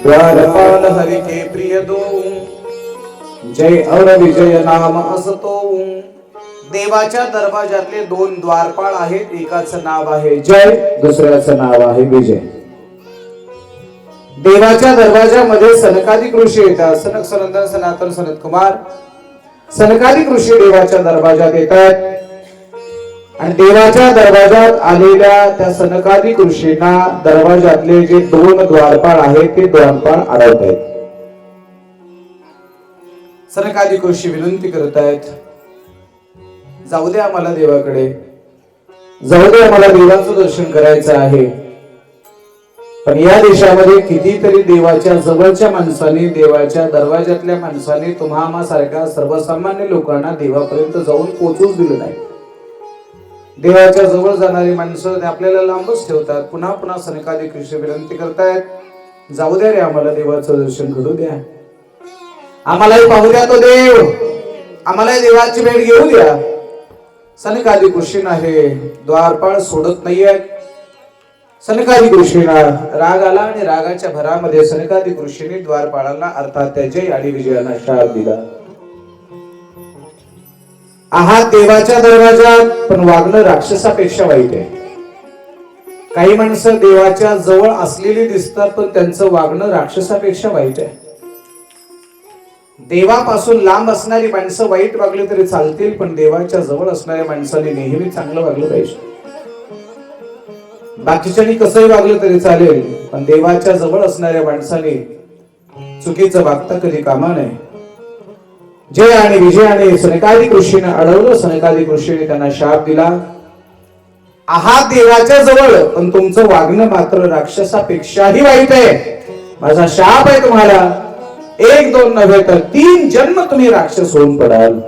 द्वारपाल हरि के प्रिय दो, जय और विजय नाम असतो। देवाच्या दरवाजातले दोन द्वारपाळ आहेत, एकाचं नाव आहे जय, दुसऱ्याचं नाव आहे विजय। देवाच्या दरवाजामध्ये सनकादिक ऋषी येतात, सनक सनंदन सनातन सनत कुमार सनकादिक ऋषी देवाच्या दरवाजात येतात आणि देवाच्या दरवाजात आलेल्या त्या सनकादिक ऋषींना दरवाजातले जे दोन द्वारपाळ आहेत ते द्वारपाळ अडवतायत। सनकादिक ऋषी विनंती करत आहेत, जाऊ दे आम्हाला देवाकडे, जाऊ दे आम्हाला देवाचं दर्शन करायचं आहे। पण या देशामध्ये कितीतरी देवाच्या जवळच्या माणसांनी, देवाच्या दरवाजातल्या माणसांनी तुम्हा आम्हा सारख्या सर्वसामान्य लोकांना देवापर्यंत जाऊन पोहोचूच दिलं नाही। देवाच्या जवळ जाणारी माणसं आपल्याला लांबच ठेवतात। पुन्हा पुन्हा सनकादिक ऋषी विनंती करतायत, जाऊ द्या रे आम्हाला देवाचं दर्शन घडू द्या, आम्हालाही पाहू द्या तो देव, आम्हालाही देवाची भेट घेऊ द्या। सनकादिक ऋषींना हे द्वारपाळ सोडत नाहीयेत। सनकादिक ऋषींना राग आला आणि रागाच्या भरामध्ये सनकादिक ऋषींनी द्वारपाळांना अर्थात त्या जय आणि विजयाला शाप दिला। आहात देवाच्या दरवाजात, पण वागणं राक्षसापेक्षा वाईट आहे। काही माणसं देवाच्या जवळ असलेली दिसतात, पण त्यांचं वागणं राक्षसापेक्षा वाईट आहे। देवापासून लांब असणारी माणसं वाईट वागली तरी चालतील, पण देवाच्या जवळ असणाऱ्या माणसाने नेहमी चांगलं वागलं पाहिजे। बाकीच्यांनी कसंही वागलं तरी चालेल, पण देवाच्या जवळ असणाऱ्या माणसाने चुकीचं वागता कधी कामा नये। जय आणि विजयाने सनकादिक ऋषीने अडवलं, सनकादिक ऋषीने त्यांना शाप दिला, आहात देवाच्या जवळ पण तुमचं वागणं मात्र राक्षसापेक्षाही वाईट आहे। माझा शाप आहे तुम्हाला, एक दोन नव्हे तर 3 जन्म तुम्ही राक्षस होऊन पडाल,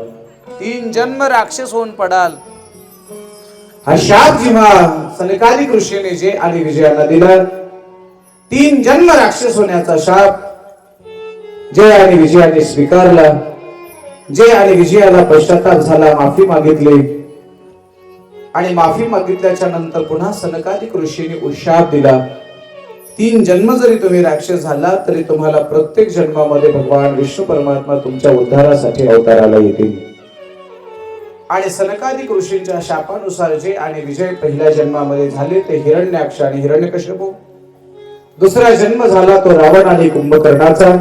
3 जन्म राक्षस होऊन पडाल। हा शाप जेव्हा सनकादिक ऋषीने जय आणि विजयाला दिला, 3 जन्म राक्षस होण्याचा शाप जय आणि विजयाने स्वीकारला। जय आणि विजयाला पश्चाताप झाला, माफी मागितली आणि माफी मागितल्याच्या नंतर पुन्हा सनकादिक ऋषीने उशाप दिला, 3 जन्म जरी तुम्ही राक्षस झाला तरी तुम्हाला प्रत्येक जन्मामध्ये भगवान विष्णू परमात्मा तुमच्या उद्धारासाठी अवताराला येतील। आणि सनकादिक ऋषींच्या शापानुसार जय आणि विजय पहिल्या जन्मामध्ये झाले ते हिरण्याक्ष आणि हिरण्यकश्यप, दुसरा जन्म झाला तो रावण आणि कुंभकर्णाचा,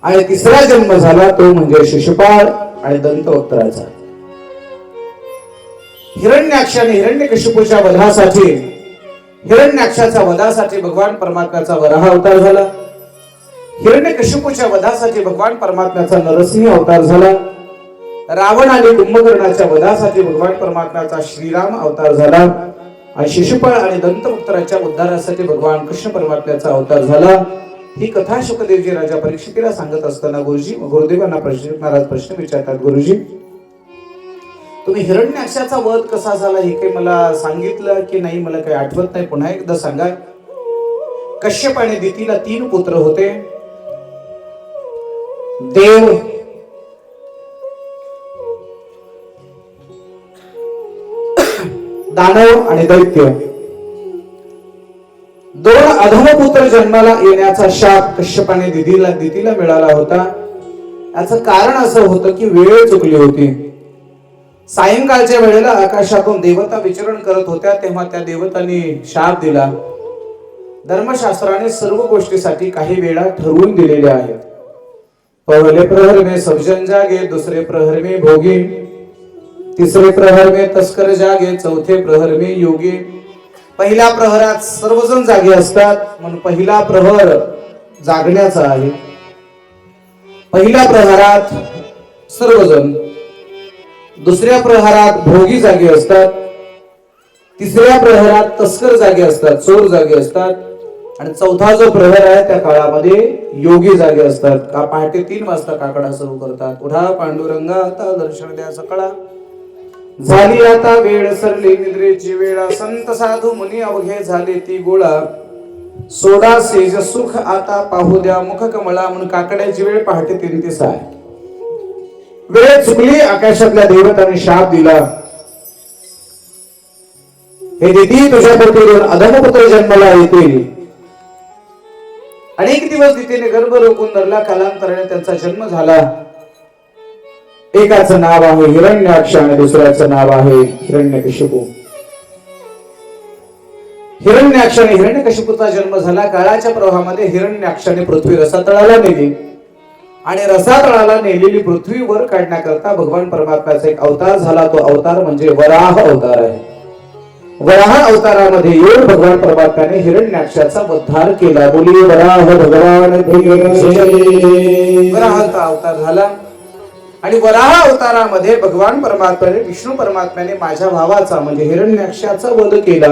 आणि तिसरा जन्म झाला तो म्हणजे शिशुपाळ आणि दंतवक्त्राचा। हिरण्याक्ष आणि हिरण्यकश्यपूच्या वधासाठी, हिरण्याक्षाच्या वधासाठी भगवान परमात्म्याचा वराह अवतार झाला, हिरण्यकश्यपूच्या वधासाठी भगवान परमात्म्याचा नरसिंह अवतार झाला, रावण आणि कुंभकर्णाच्या वधासाठी भगवान परमात्म्याचा श्रीराम अवतार झाला, आणि शिशुपाळ आणि दंतवक्त्राच्या उद्धारासाठी भगवान कृष्ण परमात्म्याचा अवतार झाला। ही कथा शुकदेवजी राजा परीक्षितीला सांगत असताना गुरुदेवांना महाराज प्रश्न विचारतात, गुरुजी तुम्ही हिरण्याक्षाचा वध कसा झाला हे काही मला सांगितलं की नाही, मला काही आठवत नाही, पुन्हा एकदा सांगा। कश्यप आणि दितीला 3 पुत्र होते, देव, दानव आणि दैत्य। 2 अधमपुत्र जन्माला येण्याचा शाप कश्यपाने दितीला मिळाला होता। याचं कारण असं होतं की वेळ चुकली होती। सायंकाळच्या वेळेला आकाशातून देवता विचरण करत होत्या, तेव्हा त्या देवतांनी शाप दिला। धर्मशास्त्राने सर्व गोष्टीसाठी काही वेळा ठरवून दिलेल्या आहेत। पहिले प्रहर में सब जन जागे, दुसरे प्रहर में भोगी, तिसरे प्रहर में तस्कर जागे, चौथे प्रहर में योगी। पहिल्या प्रहरात सर्वजण जागे असतात, म्हणून पहिला प्रहर जागण्याचा आहे। पहिल्या प्रहरात सर्वजण, दुसऱ्या प्रहरात भोगी जागे असतात, तिसऱ्या प्रहरात तस्कर जागे असतात, चोर जागे असतात, आणि चौथा जो प्रहर आहे त्या काळामध्ये योगी जागे असतात। का पहाटे 3 वाजता काकडा सुरू करतात, उठा पांडुरंगा आता दर्शन द्या सकाळा, झाली आता वेळ सरली निद्रेची वेळा, संत साधू मुनी अवघे झाले ती गोळा, सोडा सेज सुख आता पाहू द्या मुख कमळा। म्हणून काकड्याची वेळ पहाटे 3:30 आहे। वेळ चुकली, आकाशातल्या देवतांनी शाप दिला, हे दिती तुझ्या पोटी 2 अधमपुत्र जन्माला येतील, अनेक दिवस तिथे गर्भ रोखून धरला. कालांतराने त्यांचा जन्म झाला. एकाचं नाव आहे हिरण्याक्ष आणि दुसऱ्याचं नाव आहे हिरण्यकशिपू. हिरण्याक्ष आणि हिरण्यकशिपूचा जन्म झाला. काळाच्या प्रवाहामध्ये हिरण्याक्षाने पृथ्वी रसातळाला नेली आणि रसातळाला नेलेली पृथ्वी वर काढण्याकरता भगवान परमात्म्याचा एक अवतार झाला. तो अवतार म्हणजे वराह अवतार आहे. वराह अवतारामध्ये येऊन भगवान परमात्म्याने हिरण्याक्षाचा उद्धार केला. बोली वराह भगवान वराहाचा अवतार झाला. आणि वराह अवतारामध्ये भगवान परमात्म्याने विष्णू परमात्म्याने माझ्या भावाचा म्हणजे हिरण्याक्षाचा वध केला.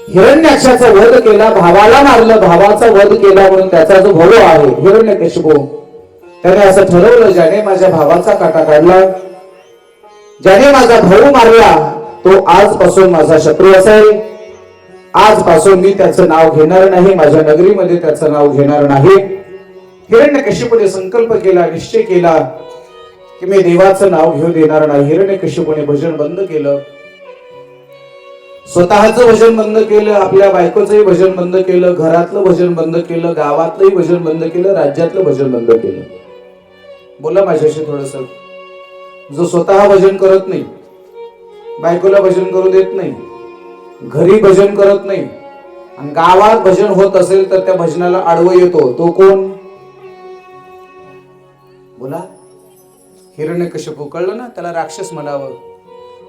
हिरण्याक्षाचा वध केला, भावाला मारलं, भावाचा वध केला म्हणून त्याचा जो भाऊ आहे हिरण्यकशिपू त्याने असं ठरवलं, ज्याने माझ्या भावाचा काटा काढला, ज्याने माझा भाऊ मारला तो आजपासून माझा शत्रू असेल. आजपासून मी त्याचं नाव घेणार नाही, माझ्या नगरीमध्ये त्याचं नाव घेणार नाही. हिरण्यकशिपूने संकल्प केला, निश्चय केला की मी देवाचं नाव घेऊ देणार नाही. हिरण्यकशिपूने भजन बंद केलं, स्वतःचं भजन बंद केलं, आपल्या बायकोचंही भजन बंद केलं, घरातलं भजन बंद केलं, गावातलंही भजन बंद केलं, राज्यातलं भजन बंद केलं. बोला माझ्याशी थोडस. जो स्वतः भजन करत नाही, बायकोला भजन करू देत नाही, घरी भजन करत नाही आणि गावात भजन होत असेल तर त्या भजनाला आडवं येतो, तो कोण? बोला. हिरण्यकशिपू. कळलं ना? त्याला राक्षस म्हणावं.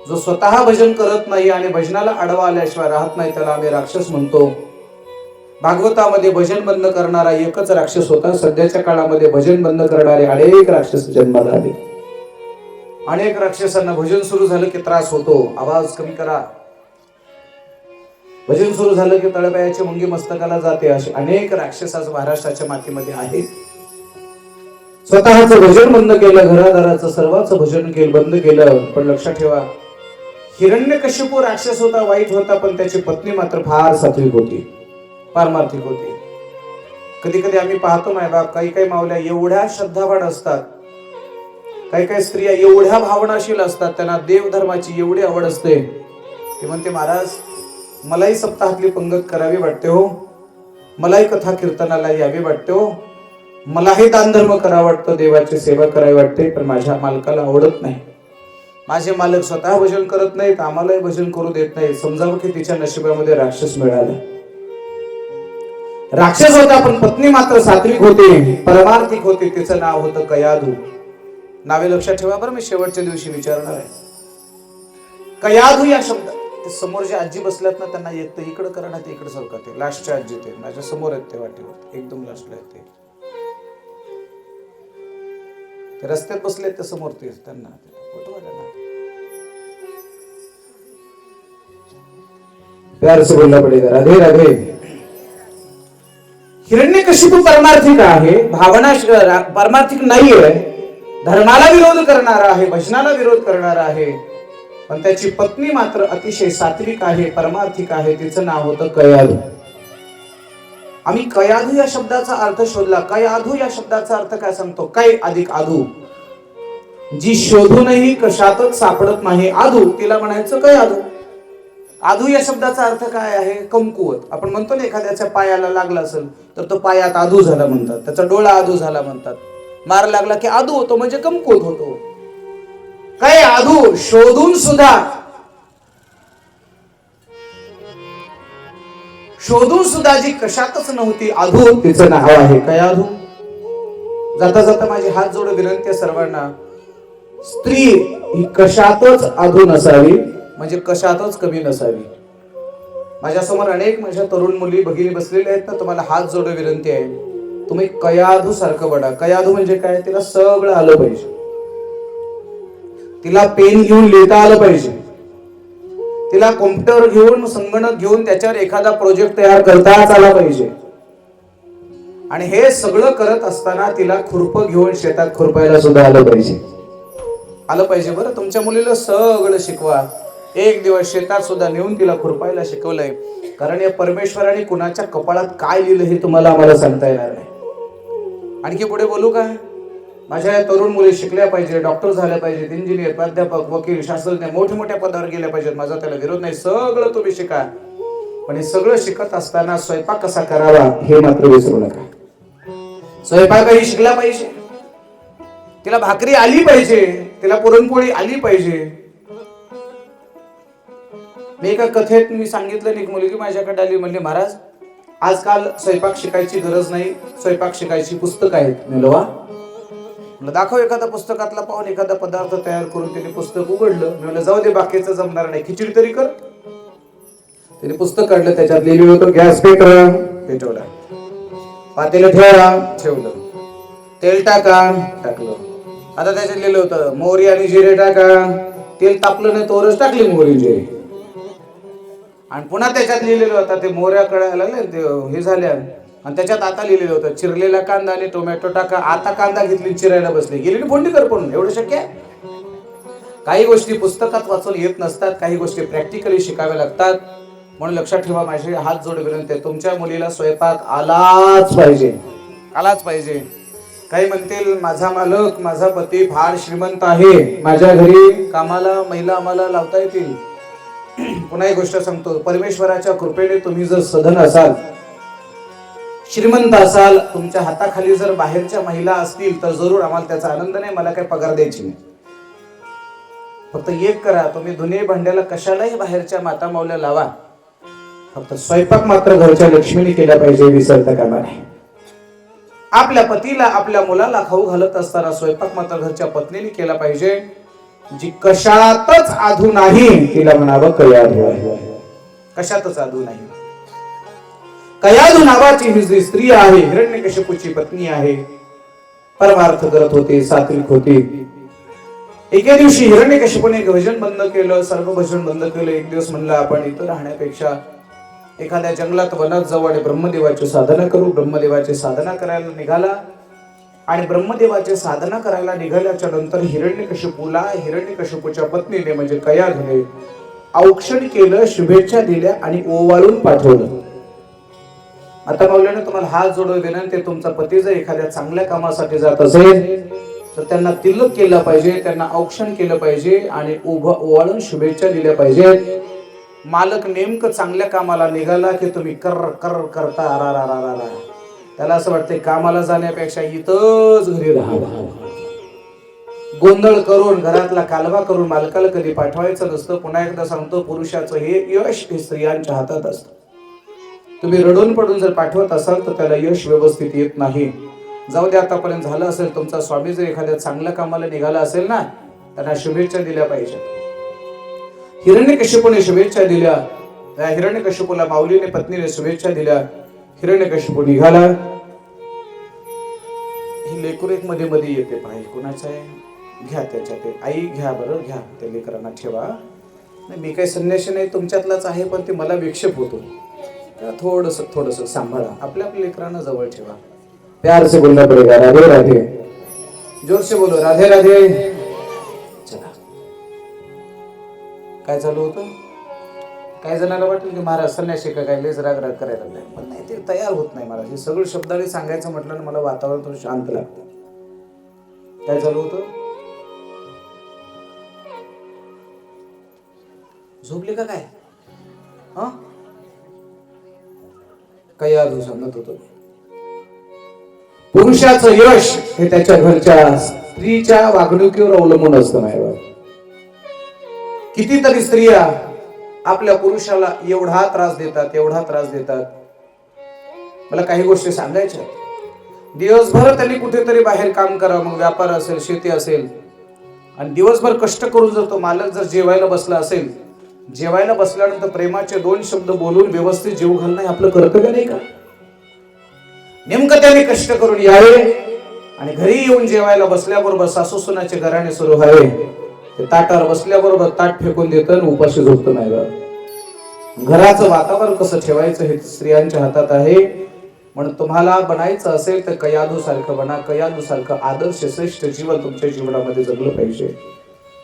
जो स्वतः भजन करत नाही आणि भजनाला आडवा आल्याशिवाय राहत नाही त्याला आम्ही राक्षस म्हणतो. भागवतामध्ये भजन बंद करणारा एकच राक्षस होता. सध्याच्या काळामध्ये भजन बंद करणारे अनेक राक्षस जन्माला आले. अनेक राक्षसांना भजन सुरू झालं की त्रास होतो. आवाज कमी करा. भजन सुरू झालं की तळपायाची मुंगी मस्तकाला जाते. असे अनेक राक्षस आज महाराष्ट्राच्या मातीमध्ये आहेत. स्वतःचं भजन बंद केलं, घरादाराचं सर्वांचं भजन केलं, बंद केलं. पण लक्षात ठेवा, हिरण्यकशिपू राक्षस होता, वाईट होता, पण त्याची पत्नी मात्र फार सात्विक होती, पारमार्थिक होती. कधी कधी आम्ही पाहतो मायबाप, काही काही मावल्या एवढ्या श्रद्धावान असतात, काही काही स्त्रिया एवढ्या भावनाशील असतात, त्यांना देवधर्माची एवढी आवड असते. ते म्हणते महाराज मलाही सप्ताहातली पंगत करावी वाटते हो, मलाही कथा कीर्तनाला यावी वाटते हो, मलाही दानधर्म करावं वाटतं, देवाची सेवा करावी वाटते, पण माझ्या मालकाला आवडत नाही. माझे मालक स्वतः भजन करत नाहीत, आम्हालाही भजन करू देत नाही. समजावं की तिच्या नशिबामध्ये राक्षस मिळाला. राक्षस होता पण पत्नी मात्र सात्विक होती, परमार्थिक होती. तिचं नाव होतं कयाधू. नावे लक्षात ठेवा बरं, मी शेवटच्या दिवशी विचारणार आहे. कयाधू या शब्द समोर जे आजी बसल्यात ना त्यांना येतं इकडं करा ना, ते इकडे सरका. ते लास्टच्या आजी ते माझ्या समोर आहेत, ते वाटेवर एकदम लास्टला आहेत. ते रस्त्यात बसलेत ते समोर, ते त्यांना प्यार से बोलना पडेगा. राधे राधे. हिरण्यकशिपू परमार्थिक आहे, भावना परमार्थिक नाहीये, धर्माला विरोध करणारा आहे, भजनाला विरोध करणारा आहे. पण त्याची पत्नी मात्र अतिशय सात्विक आहे, परमार्थिक आहे. तिचं नाव होतं कयाधू. आम्ही कयाधू या शब्दाचा अर्थ शोधला. कयाधू या शब्दाचा अर्थ काय सांगतो? कै अधिक आधू, जी शोधूनही कशातच सापडत नाही आधू, तिला म्हणायचं कयाधू. आधू या शब्दाचा अर्थ काय आहे? कमकुवत. आपण म्हणतो ना, एखाद्याच्या पायाला लागला असेल तर तो पायात आधू झाला म्हणतात, त्याचा डोळा आधू झाला म्हणतात. मार लागला की आधू होतो, म्हणजे कमकुवत होतो. काय आधू? शोधून सुद्धा, शोधून सुद्धा जी कशातच नव्हती आधू, तिचं नाव आहे कयाधू. जाता जाता माझी हात जोडून विनंती आहे सर्वांना, स्त्री ही कशातच आधू नसावी, म्हणजे कशातच कमी नसावी. माझ्या समोर अनेक माझ्या तरुण मुली भगिनी बसलेल्या आहेत ना, तुम्हाला हात जोडून विनंती आहे, तुम्ही कयाधू सारखं बना. कयाधू म्हणजे काय? तिला सगळं आलं पाहिजे, तिला पेन घेऊन लिहिता आलं पाहिजे, तिला कॉम्प्युटर घेऊन संगणक घेऊन त्याच्यावर एखादा प्रोजेक्ट तयार करताच आला पाहिजे. आणि हे सगळं करत असताना तिला खुरपं घेऊन शेतात खुरपायला सुद्धा आलं पाहिजे. आलं पाहिजे बरं. तुमच्या मुलीला सगळं शिकवा. एक दिवस शेतात सुद्धा नेऊन तिला खुरपायला शिकवलंय. कारण या परमेश्वराने कुणाच्या कपाळात काय लिहिलं हे तुम्हाला आम्हाला सांगता येणार नाही. आणखी पुढे बोलू काय? माझ्या या तरुण मुली शिकल्या पाहिजे, डॉक्टर झाल्या पाहिजेत, इंजिनियर, प्राध्यापक, वकील, शास्त्रज्ञ, मोठ्या मोठ्या पदावर गेल्या पाहिजेत. माझा त्याला विरोध नाही. सगळं तुम्ही शिका, पण हे सगळं शिकत असताना स्वयंपाक कसा करावा हे मात्र विसरू नका. स्वयंपाकही शिकला पाहिजे, तिला भाकरी आली पाहिजे, तिला पुरणपोळी आली पाहिजे. मी एका कथेत मी सांगितलं, एक मुलगी माझ्याकडे आली, म्हणली महाराज आजकाल स्वयंपाक शिकायची गरज नाही, स्वयंपाक शिकायची पुस्तक आहेत. म्हणलं दाखव एखादा पुस्तकातला पाहून एखादा पदार्थ तयार करून. तिने पुस्तक उघडलं. मी म्हणलं जाऊ दे बाकीचं जमणार नाही, खिचडी तरी कर. तिने पुस्तक काढलं, त्याच्यात लिहिलं होतं गॅस पेटवला, पातेलं ठेवलं, तेल टाकलं. आता त्याच्यात लिहिलं होतं मोहरी आणि जिरे टाका. तेल तापलं नाही तोवरच टाकली मोहरी जिरे. आणि पुन्हा त्याच्यात लिहिलेलं होतं ते मोहऱ्या कळायला लागल्या हे झाल्या. आणि त्याच्यात आता लिहिलेलं होतं चिरलेला कांदा आणि टोमॅटो टाका. आता कांदा घेतली चिरायला बसले, गेली फोडणी कर पडून. एवढं शक्य आहे? काही गोष्टी पुस्तकात वाचून येत नसतात, काही गोष्टी प्रॅक्टिकली शिकाव्या लागतात. म्हणून लक्षात ठेवा, माझे हात जोडून विनंती आहे, तुमच्या मुलीला स्वयंपाक आलाच पाहिजे. काही म्हणतील माझा मालक माझा पती फार श्रीमंत आहे, माझ्या घरी कामाला महिला आम्हाला लावता येतील. पुन्हा एक गोष्ट सांगतो, परमेश्वराच्या कृपेने तुम्ही जर सधन असाल, श्रीमंत असाल, तुमच्या हाताखाली जर बाहेरच्या महिला असतील तर जरूर आम्हाला त्याचा आनंद नाही, मला काही पगार द्यायची नाही. फक्त एक करा, तुम्ही धुणे भांड्याला कशालाही बाहेरच्या माता माऊल्या लावा, फक्त स्वयंपाक मात्र घरच्या लक्ष्मीने केला पाहिजे, विसरता कामा नये. आपल्या पतीला आपल्या मुलाला खाऊ घालत असताना स्वयंपाक मात्र घरच्या पत्नीने केला पाहिजे. जी कशातच आधू नाही तिला म्हणावं कयाधू आहे. कशातच आधू नाही. कयाधू नावाची ही जी स्त्री आहे, हिरण्यकशिपूची पत्नी आहे, परमार्थ करत होती, सात्विक होती. एके दिवशी हिरण्यकशिपूने भजन बंद केलं, सर्व भजन बंद केलं. एक दिवस म्हणलं आपण इथं राहण्यापेक्षा एखाद्या जंगलात वनात जाऊ आणि ब्रह्मदेवाची साधना करू. ब्रह्मदेवाची साधना करायला निघाला आणि ब्रह्मदेवाची साधना करायला निघाल्याच्या नंतर हिरण्यकशिपूला हिरण्यकशिपूच्या पत्नीने म्हणजे कयाधूने औक्षण केलं, शुभेच्छा दिल्या आणि ओवाळून पाठवलं. आता माऊलीने तुम्हाला हात जोडून विनंती, तुमचा पती जर एखाद्या चांगल्या कामासाठी जात असेल तर त्यांना तिलक केलं पाहिजे, त्यांना औक्षण केलं पाहिजे आणि ओवाळून शुभेच्छा दिल्या पाहिजेत. मालक नेमकं चांगल्या कामाला निघाला की तुम्ही कर करता आरा. त्याला असं वाटतंय कामाला जाण्यापेक्षा इथंच घरी राहावं. गोंधळ करून घरातला कालवा करून मालकाला कधी पाठवायचं नसतं. पुन्हा एकदा सांगतो, पुरुषाचं हे यश हे स्त्रियांच्या हातात असतं. तुम्ही रडून पडून जर पाठवत असाल तर त्याला यश व्यवस्थित येत नाही. जाऊ दे, आतापर्यंत झालं असेल, तुमचा स्वामी जर एखाद्या चांगल्या कामाला निघाला असेल ना, त्यांना शुभेच्छा दिल्या पाहिजे. हिरण्यकशिपूने शुभेच्छा दिल्या. त्या हिरण्यकशिपूला माऊलीने पत्नीने शुभेच्छा दिल्या. हिरण्यकशिपू निघाला. ही लेकरू एक मध्ये मध्ये येते, पाहिजे कोणाचं आहे घ्या, त्याच्यात आई घ्या, बरं घ्या, त्या लेकरांना ठेवा. नाही मी काही संन्यासी नाही, तुमच्यातलाच आहे, पण ते मला विक्षेप होतो. थोडस सांभाळा, आपल्या लेकरांना जवळ ठेवा. प्यार से बोलना पड़ेगा, राधे राधे. जोर से बोलो, राधे राधे. चला, काय चालू होतं? काही जणांना वाटेल की महाराज संन्यासी का काय लेच राग करायला लागलाय, पण नाही, ते तयार होत नाही महाराज. हे सगळं शब्दाने सांगायचं म्हटलं ना, मला वातावरण थोडं शांत लागतं. काय चालू होतं? झोपले का काय? काही आधू सांगत होतो. पुरुषाचं यश हे त्याच्या घरच्या स्त्रीच्या वागणुकीवर अवलंबून असतं. नाही, कितीतरी स्त्रिया आपल्या पुरुषाला एवढा त्रास देतात. मला काही गोष्टी सांगायच्या. दिवसभर त्यांनी कुठेतरी बाहेर काम करावं, मग व्यापार असेल, शेती असेल, आणि दिवसभर कष्ट करून जर तो मालक जर जेवायला बसला असेल, जेवायला बसल्यानंतर प्रेमाचे 2 शब्द बोलून व्यवस्थित जेवू घालणं आपलं कर्तव्य नाही का? नेमकं त्याने कष्ट करून यावे आणि घरी येऊन जेवायला बसल्याबरोबर सासू सुनाचे घराणे सुरू व्हावे. ते ताटावर बसल्याबरोबर ताट फेकून देतं आणि उपाशी झोपतं. नाही, घराचं वातावरण कसं ठेवायचं हे स्त्रियांच्या हातात आहे. म्हणून तुम्हाला बनायचं असेल तर कयाधू सारखं बना. कयाधू सारखं आदर्श श्रेष्ठ जीवन तुमच्या जीवनामध्ये जगलं पाहिजे.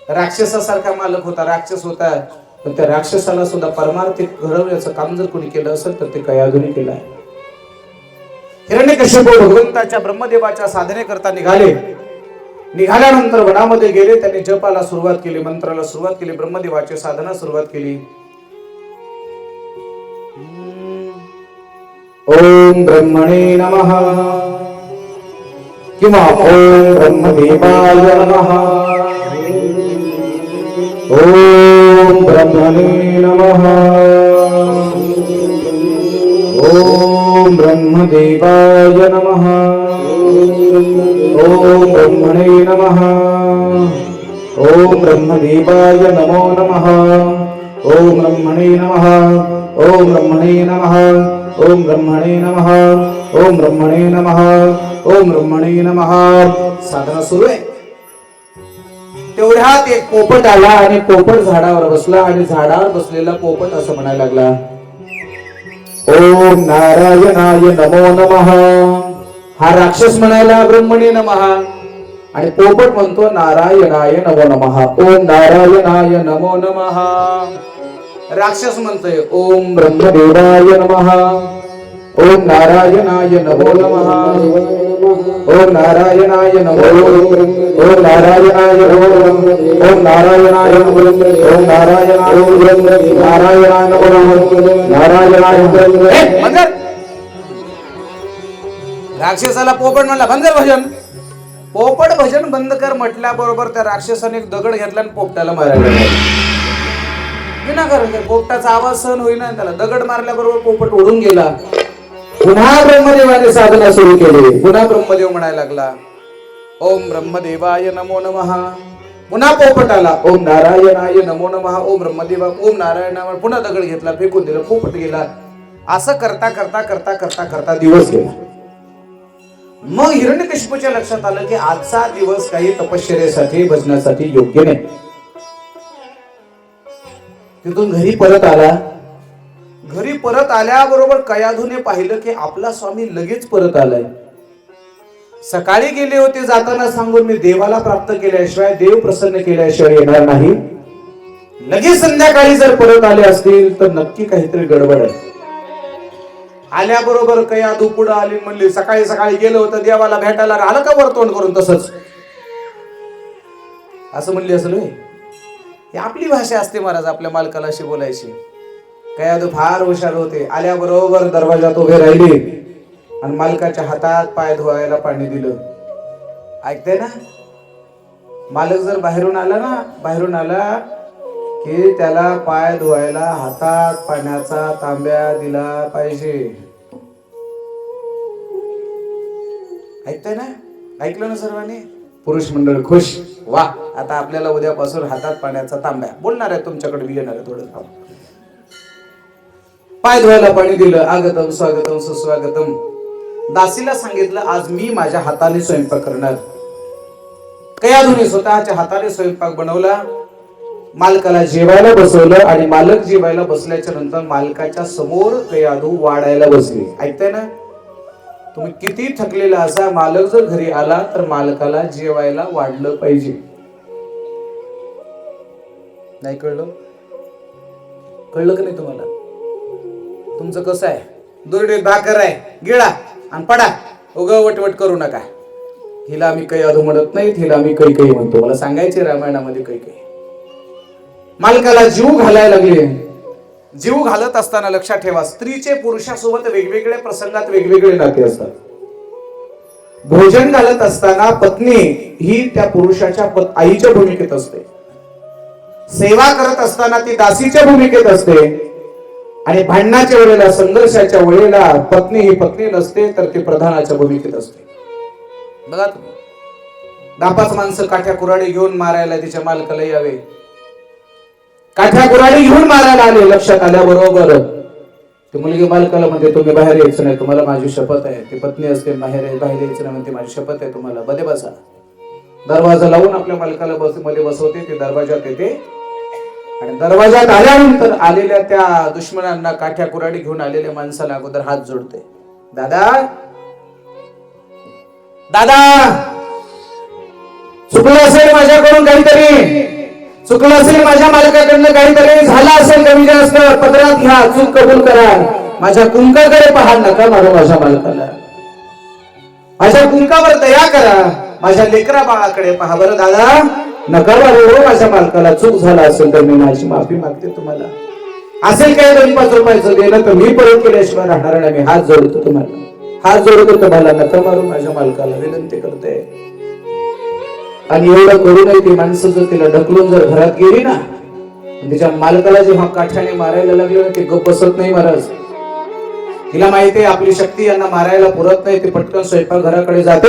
राक्षसासारखा मालक होता, राक्षस होता, पण त्या राक्षसाला सुद्धा परमार्थिक घडवण्याचं काम जर कोणी केलं असेल तर ते कयाधूने केलं आहे. हिरण्यकशिपू भगवंताच्या ब्रह्मदेवाच्या साधनेकरता निघाल्यानंतर वनामध्ये गेले. त्यांनी जपाला सुरुवात केली, मंत्राला सुरुवात केली, ब्रह्मदेवाची साधना सुरुवात केली. ओम ब्रह्मणे नमः किंवा ओम ब्रह्मदेवाय नमः ओम ब्रह्मणे नमः ओम ब्रह्मदेवाय नमः ओम ब्रह्मणे नमः ओम ब्रह्मदेवाय नमो नमः ओम ब्रह्मणे नमः ओम ब्रह्मणे नमः ओम ब्रह्मणे नमः ओम ब्रह्मणे नमः ओम ब्रह्मणे नमः. साधना सुरू आहे. तेवढ्यात एक पोपट आला आणि पोपट झाडावर बसला आणि झाडावर बसलेला पोपट असं म्हणायला लागला, ओम नारायणाय नमो नमः. हा राक्षस म्हणायला ब्रह्मणे नमः आणि पोपट म्हणतो नारायणाय नमो नमः. ओम नारायणाय नमो नमः. राक्षस म्हणतोय ओम ब्रह्मदेवाय नमः. ओम नारायणाय नमो नमः. ओम नारायणाय नमो. ओम नारायणाय नमो. ओम नारायणाय नमो. ओम नारायणाय नमो. नारायणाय नमो. नारायणाय नमो. राक्षसाला पोपट म्हणला बंद कर भजन. पोपट भजन बंद कर म्हटल्याबरोबर त्या राक्षसाने एक दगड घेतला आणि पोपटाला मारायला लागला. विनाकारण पोपटाचा आवाज सहन होईना, त्याला दगड मारल्याबरोबर पोपट उडून गेला. पुन्हा ब्रह्मदेवाने साधना सुरू केली. पुन्हा ब्रह्मदेव म्हणायला लागला ओम ब्रह्मदेवाय नमो नमः. पुन्हा पोपट आला ओम नारायणाय नमो नमः. ओम ब्रह्मदेवा ओम नारायणाय. पुन्हा दगड घेतला, फेकून दिला, पोपट गेला. असं करता करता करता करता करता दिवस गेला. मग हिरण्यकशिपूच्या लक्षात आलं की आजचा दिवस काही तपश्चर्येसाठी भजनासाठी योग्य नाही. तिथून घरी परत आला. घरी परत आल्याबरोबर कयाधूने पाहिलं की आपला स्वामी लगेच परत आलाय. सकाळी गेले होते जाताना सांगून मी देवाला प्राप्त केल्याशिवाय, देव प्रसन्न केल्याशिवाय येणार नाही. लगेच संध्याकाळी जर परत आले असतील तर नक्की काहीतरी गडबड आहे. आल्याबरोबर कयाधू पुढे आली, म्हणली सकाळी सकाळी गेलं होतं देवाला भेटायला, आलं का वरतोंड करून तसंच असं म्हणली असेल. ही आपली भाषा असते महाराज, आपल्या मालकाला अशी बोलायची. कयाधू फार हुशार होते. आल्याबरोबर दरवाजात उभे राहिली आणि मालकाच्या हातात पाय धुवायला पाणी दिलं. ऐकते ना, मालक जर बाहेरून आला की त्याला पाय धुवायला हातात पाण्याचा तांब्या दिला पाहिजे. ऐकताय ना, ऐकलं ना सर्वांनी. पुरुष मंडळ खुश. वा, आता आपल्याला उद्यापासून हातात पाण्याचा तांब्या. बोलणार आहे तुमच्याकडे, येणार आहे थोडं. पाय धुवायला पाणी दिलं. आगतम स्वागतम सुस्वागतम. दासीला सांगितलं आज मी माझ्या हाताने स्वयंपाक करणार. कयाधूने स्वतःच्या हाताने स्वयंपाक बनवला. मालकाला जेवायला बसवलं आणि मालक जेवायला बसल्याच्या नंतर मालकाच्या समोर कयाधू वाढायला बसली. ऐकताय ना, तुम्ही किती थकलेला असा, मालक जर घरी आला तर मालकाला जेवायला वाढलं पाहिजे. नाही कळलं? कळलं का नाही तुम्हाला? तुमचं कसं आहे, दुर्डे भाकर आहे, गिळा आणि पडा, उगा वटवट करू नका. हिला आम्ही कयाधू म्हणत नाही, हिला आम्ही कैकेयी म्हणतो. मला सांगायचे रामायणामध्ये कैकेयी मालकाला जीव घालायला लागले. जीव घालत असताना लक्षात ठेवा, स्त्रीचे पुरुषासोबत वेगवेगळ्या प्रसंगात वेगवेगळे नाते असतात. भोजन घालत असताना पत्नी ही त्या पुरुषाच्या आईच्या भूमिकेत असते. सेवा करत असताना ती दासीच्या भूमिकेत असते. आणि भांडणाच्या वेळेला, संघर्षाच्या वेळेला पत्नी ही पत्नी नसते, तर ती प्रधानाच्या भूमिकेत असते. बघा तुम्ही, 10-5 माणसं काठ्या कुऱ्हाडी घेऊन मारायला तिच्या मालकाला यावे. काठ्या कुऱ्हाडी घेऊन मारायला आले. लक्षात आल्याबरोबर ती मुलगी मालकाला म्हणते तुम्ही बाहेर यायचं नाही, तुम्हाला माझी शपथ आहे. ती पत्नी असते, बाहेर यायचं नाही म्हणते माझी शपथ आहे तुम्हाला, मध्ये बसा. दरवाजा लावून आपल्या मालकाला मध्ये बसवते. ती दरवाजात येते आणि दरवाजात आल्यानंतर आलेल्या त्या दुश्मनांना, काठ्या कुऱ्हाडी घेऊन आलेल्या माणसाला अगोदर हात जोडते. दादा दादा, चुकलं असेल माझ्याकडून काहीतरी, चुकलं असेल माझ्या मालकाकडनं काहीतरी झालं असेल कमी जास्त, पदरात घ्या, चूक कबूल करा. माझ्या कुंकाकडे पहा, नका मारू माझ्या मालकाला. माझ्या कुंकावर दया करा, माझ्या लेकरा बाळाकडे पहा. बरं दादा, नका मारू माझ्या मालकाला, चूक झाला असेल तर मी माझी माफी मागते तुम्हाला. असेल काय 2-5 रुपयाचं देणं तर मी परत केल्याशिवाय राहणार नाही. मी हात जोडतो तुम्हाला, हात जोडतो तुम्हाला, नका मारू माझ्या मालकाला विनंती करते. आणि एवढं करूनही ती माणसं जर तिला ढकलून जर घरात गेली ना, तिच्या मालकाला जेव्हा काठ्याने मारायला लागले ना, ते गप्प बसत नाही महाराज. तिला माहिती आहे आपली शक्ती यांना मारायला पुरत नाही. ती पटकन स्वयंपाक घराकडे जाते,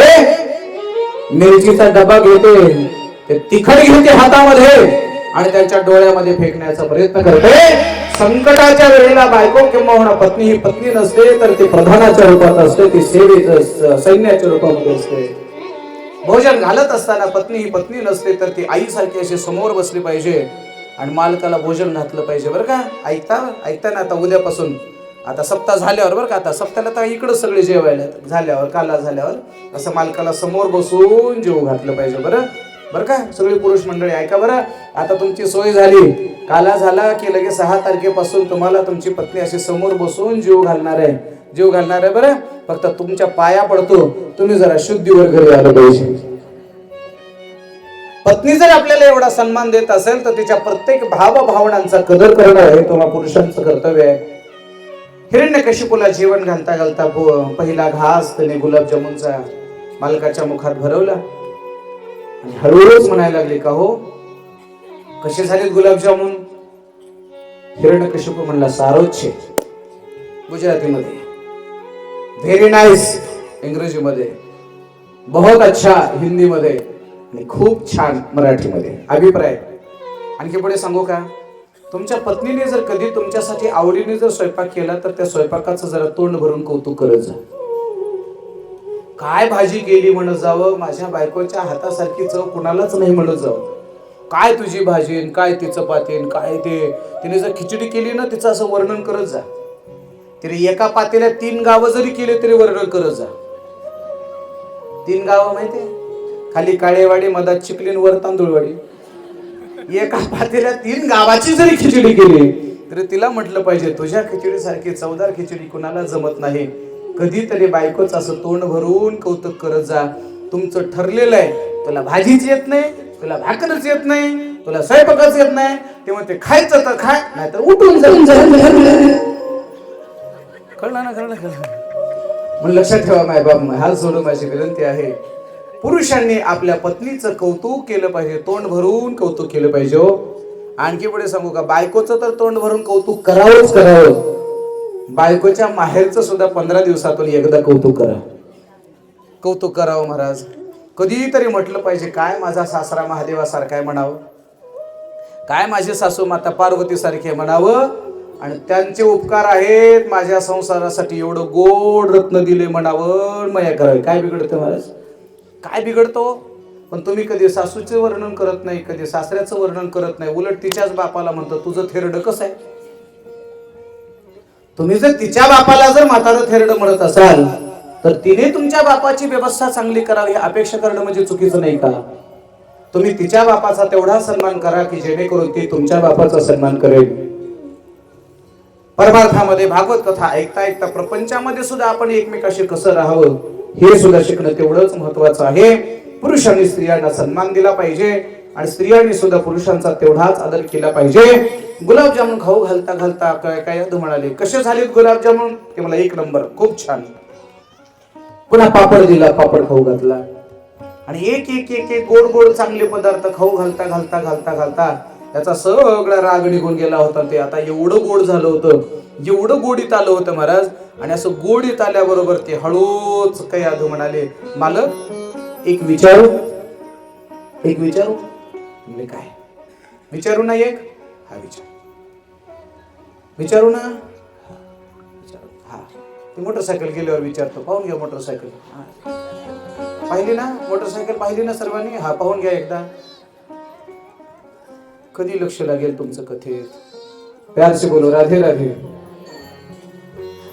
मिरचीचा डबा घेते, ते तिखट घेते हातामध्ये आणि त्यांच्या डोळ्यामध्ये फेकण्याचा प्रयत्न करते. संकटाच्या वेळेला बायको किंवा पत्नी ही पत्नी नसते तर ती प्रधानाच्या रूपात असते, ती सैन्याच्या रूपामध्ये असते. भोजन घालत असताना पत्नी ही पत्नी नसते तर ती आईसारखी अशी समोर बसली पाहिजे आणि मालकाला भोजन घातलं पाहिजे. बरं का? ऐकता ना, आता उद्यापासून आता सप्ताह झाल्यावर, बरं का, आता सप्ताहाला तर इकडं सगळे जेवायला झाल्यावर, काला झाल्यावर असं मालकाला समोर बसून जेवू घातलं पाहिजे. बरं का सगळे पुरुष मंडळी ऐका बरं. आता तुमची सोय झाली, काला झाला की लगेच 6 तारखेपासून तुम्हाला तुमची पत्नी अशी समोर बसून जीव घालणार आहे. बरं, फक्त तुमच्या पाया पडतो, तुम्ही जरा शुद्धीवर घरी आलं पाहिजे. पत्नी जर आपल्याला एवढा सन्मान देत असेल तर तिच्या प्रत्येक भावभावनांचा कदर करणं हे तुम्हा पुरुषांचं कर्तव्य आहे. हिरण्यकशिपूला जेवण घालता घालता पहिला घास त्याने गुलाबजामुनचा मालकाच्या मुखात भरवला आणि हळूहळूच म्हणायला लागले, का हो कसे झालेत गुलाबजामुन? हिरण्यकशिपू म्हणला, सारोच्छे गुजरातीमध्ये, व्हेरी नाईस इंग्रजीमध्ये, बहुत अच्छा हिंदीमध्ये आणि खूप छान मराठीमध्ये. अभिप्राय आणखी पुढे सांगू का? तुमच्या पत्नीने जर कधी तुमच्यासाठी आवडीने जर स्वयंपाक केला तर त्या स्वयंपाकाचं जरा तोंड भरून कौतुक करत जा. काय भाजी केली म्हणत जावं, माझ्या बायकोच्या हातासारखी चव कुणालाच नाही म्हणत जावं. काय तुझी भाजी, काय ती चपाती, काय ते, तिने जर खिचडी केली ना तिचं असं वर्णन करत जा. तिने एका पातेल्यात 3 गावं जरी केले तरी वर्णन करत जा. 3 गावं माहितीये? खाली काळेवाडी, मधात चिखली, वर तांदूळवाडी. एका पातेल्यात 3 गावाची जरी खिचडी केली तरी तिला म्हटलं पाहिजे, तुझ्या खिचडीसारखी चवदार खिचडी कुणाला जमत नाही. कधीतरी बायकोच असं तोंड भरून कौतुक करत जा. तुमचं ठरलेलं आहे, तुला भाजीच येत नाही, तुला भाकरच येत नाही, तुला स्वयंपाकच येत नाही, तेव्हा ते खायचं तर खाय, नाही तर उठून जाऊन कळलं ना. म्हणून लक्षात ठेवा माय बाप, हात सोडून माझी विनंती आहे, पुरुषांनी आपल्या पत्नीचं कौतुक केलं पाहिजे, तोंड भरून कौतुक केलं पाहिजे. आणखी पुढे सांगू का? बायकोचं तर तोंड भरून कौतुक करावं. बायकोच्या माहेरचं सुद्धा 15 दिवसातून एकदा कौतुक करावं महाराज. कधीतरी म्हटलं पाहिजे, काय माझा सासरा महादेवासारखा आहे म्हणावं, काय माझी सासू माता पार्वती सारखी आहे म्हणावं, आणि त्यांचे उपकार आहेत माझ्या संसारासाठी, एवढं गोड रत्न दिले म्हणावं, मया करावी. काय बिघडतं महाराज? काय बिघडतो? पण तुम्ही कधी सासूचे वर्णन करत नाही, कधी सासऱ्याचं वर्णन करत नाही, उलट तिच्याच बापाला म्हणतो तुझं थेरडं कसं आहे. तुम्ही जर तिच्या बापाला जर म्हातारं थेरडं म्हणत असाल तर तिने तुमच्या बापाची व्यवस्था चांगली करावी अपेक्षा करणं म्हणजे चुकीचं नाही का? तुम्ही तिच्या बापाचा तेवढा सन्मान करा की जेणेकरून ती तुमच्या बापाचा सन्मान करेल. परमार्थामध्ये भागवत कथा ऐकता ऐकता प्रपंचामध्ये सुद्धा आपण एकमेकाशी कसं राहावं हे सुद्धा शिकणं तेवढंच महत्वाचं आहे. पुरुषांनी स्त्रियांना सन्मान दिला पाहिजे आणि स्त्रियांनी सुद्धा पुरुषांचा तेवढाच आदर केला पाहिजे. गुलाबजामुन खाऊ घालता घालता काय म्हणाले, कसे झालेत गुलाबजामुन? ते मला 1 नंबर, खूप छान. पुन्हा पापड दिला, पापड खाऊ घातला आणि एक एक एक एक गोड गोड चांगले पदार्थ खाऊ घालता घालता घालता घालता त्याचा सगळा राग निघून गेला होता. ते आता एवढं गोड झालं होतं, एवढं गोडीत आलं होतं महाराज. आणि असं गोडीत आल्याबरोबर ते हळूच काही आधू म्हणाले, मालक एक विचारू म्हणजे काय विचारू ना? एक हा विचारू ना. हा ती मोटरसायकल गेल्यावर विचारतो, पाहून घ्या मोटरसायकल. पाहिली ना मोटरसायकल, पाहिली ना सर्वांनी? हा पाहून घ्या एकदा. कधी लक्ष लागेल तुमचं कथेत? प्यार से बोलो, राधे राधे.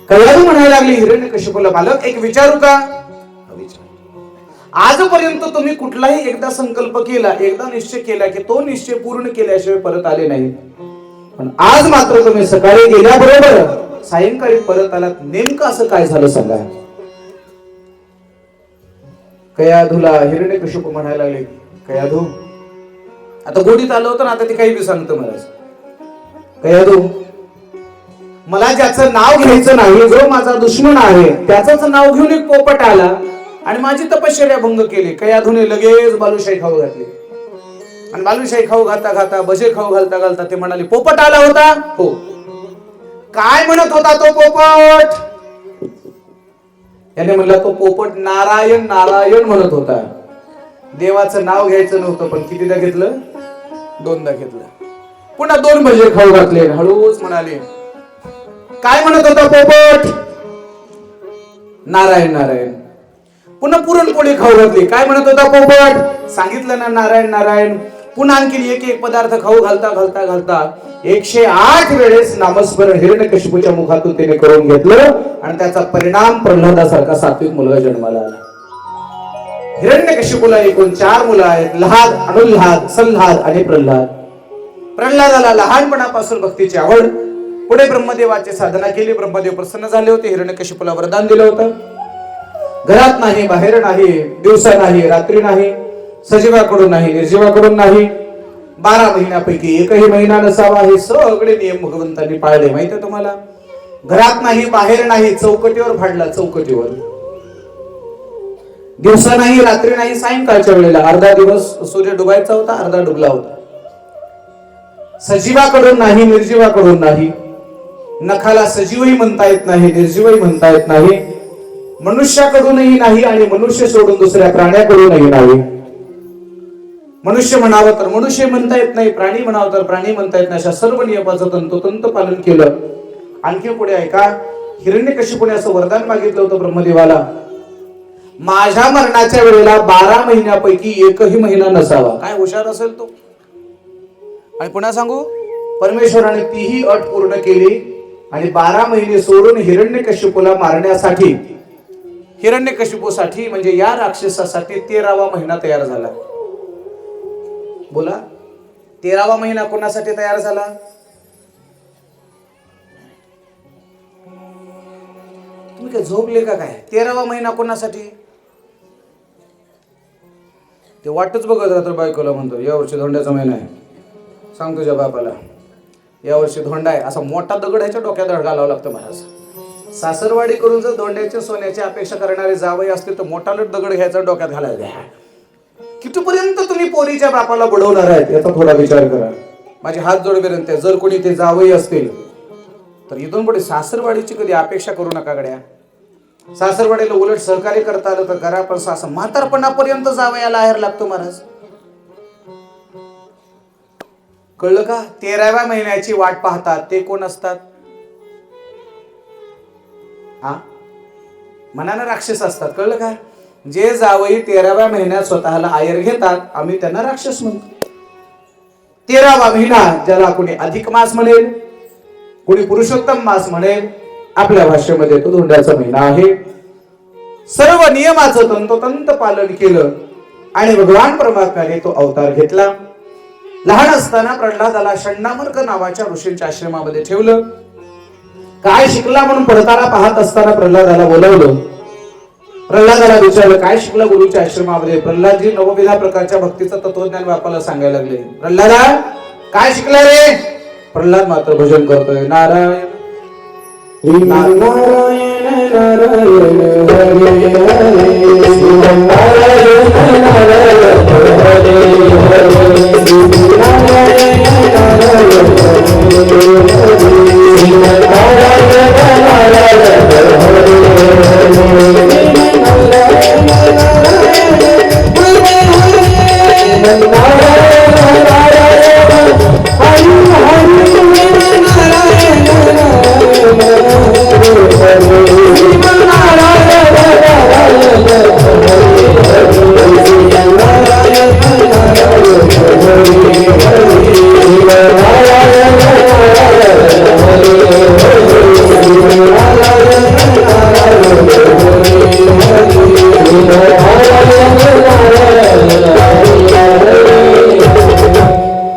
कल्याण म्हणायला लागली हिरण्यकशिपूला, मालक एक विचारू का? आजपर्यंत तुम्ही कुठलाही एकदा संकल्प केला, एकदा निश्चय केला की तो निश्चय पूर्ण केल्याशिवाय परत आले नाही, पण आज मात्र तुम्ही सकाळी गेल्याबरोबर सायंकाळी परत आलात. नेमकं असं काय झालं सांगा? कयाधूला हिरण्यकशिपू म्हणायला लागले, कयाधू, आता गोडीत आलं होतं ना, आता ते काही बी सांगतं महाराज. कयाधू मला ज्याचं नाव घ्यायचं नाही, जो माझा दुश्मन आहे त्याचंच नाव घेऊन एक पोपट आला आणि माझी तपश्चर्या भंग केली. कयाधुने लगेच बालुशाही खाऊ घातली आणि बालुशाही खाऊ घालता घालता, भजे खाऊ घालता घालता ते म्हणाले, पोपट आला होता? हो. काय म्हणत होता तो पोपट? याने म्हणलं, तो पोपट नारायण नारायण म्हणत होता. देवाचं नाव घ्यायचं नव्हतं, पण कितीदा घेतलं? 2दा घेतलं. पुन्हा 2 भजे खाऊ घातले, हळूच म्हणाले, काय म्हणत होता पोपट? नारायण नारायण. पुन्हा पुरणपोळी खाऊ घातली, काय म्हणत होता पोपट? सांगितलं ना, नारायण नारायण. पुन्हा आणखी एक पदार्थ खाऊ घालता घालता घालता 108 वेळेस नामस्मरण हिरण्यकशिपूच्या मुखातून त्याने करून घेतलं आणि त्याचा परिणाम प्रल्हादासारखा सात्विक मुलगा जन्माला आला. हिरण्यकशिपूला एकूण 4 मुलं आहेत, लहाद, अनुल्हाद, सल्हाद आणि प्रल्हाद. प्रल्हादाला लहानपणापासून भक्तीची आवड, पुढे ब्रह्मदेवाची साधना केली. ब्रह्मदेव प्रसन्न झाले होते, हिरण्यकशिपूला वरदान दिलं होतं, घरात नाही, बाहेर नाही, दिवसा नाही, रात्री नाही, सजीवाकडून नाही, निर्जीवाकडून नाही, 12 महिन्यापैकी एकही महिना नसावा, हे सगळे नियम भगवंतांनी पाळले. माहिती आहे तुम्हाला? घरात नाही, बाहेर नाही, चौकटीवर फाडला, चौकटीवर. दिवसा नाही, रात्री नाही, सायंकाळच्या वेळेला. अर्धा दिवस सूर्य डुबायचा होता, अर्धा डुबला होता. सजीवाकडून नाही, निर्जीवाकडून नाही, नखाला सजीवही म्हणता येत नाही, निर्जीवही म्हणता येत नाही, मनुष्याकडूनही नाही आणि मनुष्य सोडून दुसऱ्या प्राण्याकडूनही नाही. मनुष्य म्हणावं तर मनुष्य म्हणता येत नाही, प्राणी म्हणावं तर प्राणी म्हणता येत नाही. अशा सर्व नियमाचं तंतोतंत पालन केलं. आणखी पुढे ऐका, हिरण्यकशिपूने असं वरदान मागितलं होतं ब्रह्मदेवाला, माझ्या मरणाच्या वेळेला 12 महिन्यापैकी एकही महिना नसावा. काय हुशार असेल तो. आणि पुन्हा सांगू, परमेश्वराने तीही अट पूर्ण केली आणि 12 महिने सोडून हिरण्यकशिपूला मारण्यासाठी, हिरण्यकशिपूसाठी म्हणजे या राक्षसासाठी 13वा महिना तयार झाला. बोला, 13वा महिना कोणासाठी तयार झाला? तुम्ही काय झोपले का काय? 13वा महिना कोणासाठी? ते वाटच बघत राहतो, बायकोला म्हणतो, यावर्षी धोंड्याचा महिना आहे, सांग तुझ्या बापाला यावर्षी धोंडा आहे. असा मोठा दगड ह्याच्या डोक्यात घालावं लागतं महाराज. सासरवाडी करून जर धोंड्याच्या सोन्याची अपेक्षा करणारे जावई असते तर मोठा दगड घ्यायचा, डोक्यात घालायचा. कितीपर्यंत तुम्ही पोरीच्या बापाला बुडवणार आहेत याचा थोडा विचार करा. माझे हात जोडपर्यंत, जर कोणी ते जावई असतील तर इथून पुढे सासरवाडीची कधी अपेक्षा करू नका गड्या. सासरवाडीला उलट सहकार्य करता आलं तर करा, पण सासर म्हातारपणापर्यंत जावयाला आहेर लागतो महाराज. कळलं का? 13व्या महिन्याची वाट पाहतात ते कोण असतात? मनानं राक्षस असतात. कळलं का? जे जावई 13व्या महिन्यात स्वतःला आयर घेतात, आम्ही त्यांना राक्षस म्हणतो. 13वा महिना, ज्याला कोणी अधिक मास म्हणेल, कोणी पुरुषोत्तम मास म्हणेल, आपल्या भाषेमध्ये तो धोंड्याचा महिना आहे. सर्व नियमाचं तंतोतंत पालन केलं आणि भगवान परमात्म्याने तो अवतार घेतला. लहान असताना प्रल्हादाला षण्णामर्क नावाच्या ऋषींच्या आश्रमामध्ये ठेवलं. काय शिकला म्हणून पडताना पाहत असताना प्रल्हादाला बोलवलं. प्रल्हादाला विचारलं, काय शिकला गुरुच्या आश्रमामध्ये? प्रल्हादजी नवविधा प्रकारच्या भक्तीचं तत्वज्ञान बापाला सांगायला लागले. प्रल्हादा, काय शिकला रे? प्रल्हाद मात्र भजन करतोय, नारायण नारायण नारायण हरे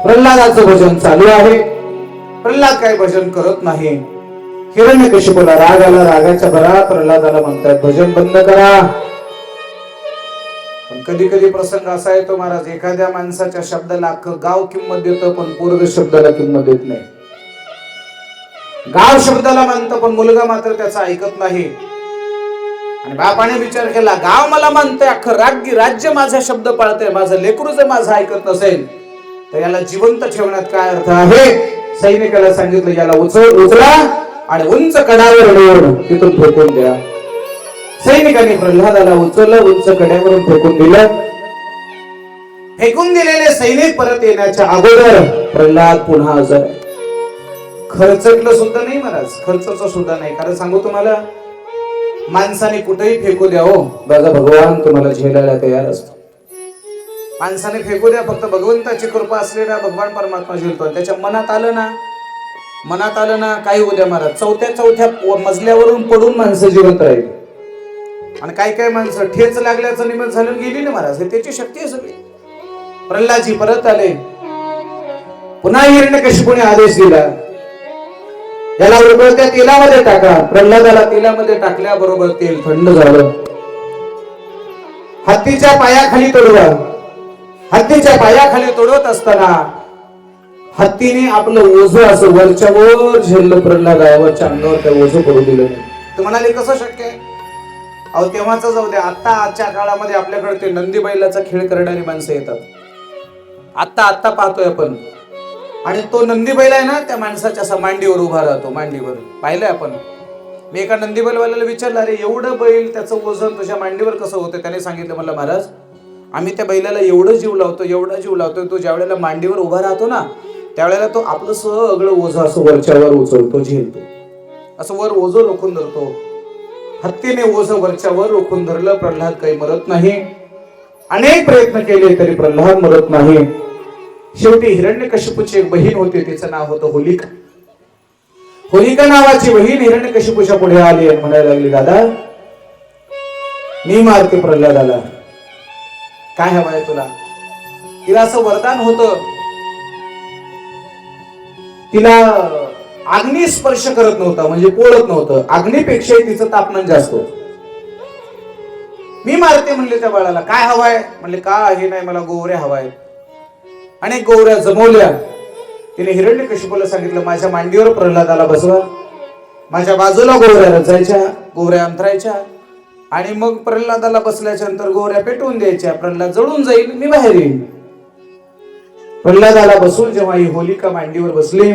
प्रल्हादाचं भजन चालू आहे. प्रल्हाद काय भजन करत नाही. हिरण्यकशिपूला राग आला. रागाच्या भरात प्रल्हादाला म्हणतात, भजन बंद करा. पण कधी कधी प्रसंग असा येतो महाराज, एखाद्या माणसाच्या शब्दाला अख्खं गाव किंमत देतं, पण पोरग शब्दाला किंमत देत नाही. गाव शब्दाला मानतो पण मुलगा मात्र त्याचा ऐकत नाही. आणि बापाने विचार केला, गाव मला मानतंय, अख्खं राज्य माझा शब्द पाळतंय, माझं लेकरू जर माझं ऐकत नसेल तर याला जिवंत ठेवण्यात काय अर्थ आहे. सैनिकाला सांगितलं, याला उचला आणि उंच कड्यावर नेऊन तिथून फेकून द्या. सैनिकांनी प्रल्हादाला उचललं, उंच कड्यावरून फेकून दिलं. फेकून दिलेले सैनिक परत येण्याच्या अगोदर प्रल्हाद पुन्हा आजार. खर्चटलं सुद्धा नाही महाराज, खर्चचं सुद्धा नाही. कारण सांगू तुम्हाला, माणसाने कुठेही फेकू द्या हो, बघा भगवान तुम्हाला झेलायला तयार असतो. माणसाने फेकू द्या, फक्त भगवंताची कृपा असली ना, भगवान परमात्मा झेलतो. त्याच्या मनात आलं ना काही होऊ द्या महाराज. चौथ्या मजल्यावरून पडून माणसं जिवंत राहील. आणि काही माणसं ठेच लागल्याचं निमित्त झालं गेली ना महाराज, हे त्याची शक्ती आहे सगळी. प्रल्हादजी परत आले. पुन्हा हिरण्यकशिपूने आदेश दिला, याला उकळत्या तेलामध्ये टाका. प्रल्हादाला तेलामध्ये टाकल्याबरोबर तेल थंड झालं. हत्तीच्या पायाखाली तोडवा. हत्तीच्या पायाखाली तोडवत असताना हत्तीने आपलं ओझं असं वरच्या वर झेललं. प्रल्हादावरच्या अंगावर त्या ओझं पडू दिलं नाही. तर म्हणाले, कसं शक्य आहे? अहो तेव्हाच जाऊ द्या, आजच्या काळामध्ये आपल्याकडे ते नंदी बैलाचा खेळ करणारी माणसं येतात. आत्ता पाहतोय आपण. आणि तो नंदी बैल आहे ना, त्या माणसाच्या असा मांडीवर उभा राहतो. मांडीवर पाहिलंय आपण. मी एका नंदी बैलवाल्याला विचारलं, अरे एवढं बैल त्याचं वजन तुझ्या मांडीवर कसं होतं? त्याने सांगितलं, मला महाराज, आम्ही त्या बैलाला एवढं जीव लावतो, तो ज्या वेळेला मांडीवर उभा राहतो ना, त्यावेळेला तो आपलं सगळं ओझं असं वरच्यावर उचलतो, झेलतो, असं वर ओझं रोखून धरतो. हत्तीने ओझं वरच्यावर रोखून धरलं. प्रल्हाद काही मरत नाही. अनेक प्रयत्न केले तरी प्रल्हाद मरत नाही. शेवटी हिरण्यकशिपूची एक बहीण होती, तिचं नाव होतं होलिका. होलिका नावाची बहीण हिरण्यकशिपूच्या पुढे आली आणि म्हणायला लागली, दादा मी मारते प्रल्हादाला, काय हवंय तुला? तिला असं वरदान होतं, तिला अग्नी स्पर्श करत नव्हता, म्हणजे पोळत नव्हतं. अग्नीपेक्षाही तिचं तापमान जास्त होतं. मी मारते म्हणले त्या बाळाला. काय हवाय म्हणले? का हे नाही, मला गोवऱ्या हवाय. अनेक गोवऱ्या जमवल्या. तिने हिरण्यकशिपूला सांगितलं, माझ्या मांडीवर प्रल्हादाला बसवा, माझ्या बाजूला गोवऱ्या रचायच्या, गोवऱ्या अंतरायच्या, आणि मग प्रल्हादाला बसल्याच्या नंतर गोवऱ्या पेटवून द्यायच्या. प्रल्हाद जळून जाईल, मी बाहेर येईन. प्रल्हादाला बसून जेव्हा ही होलिका मांडीवर बसली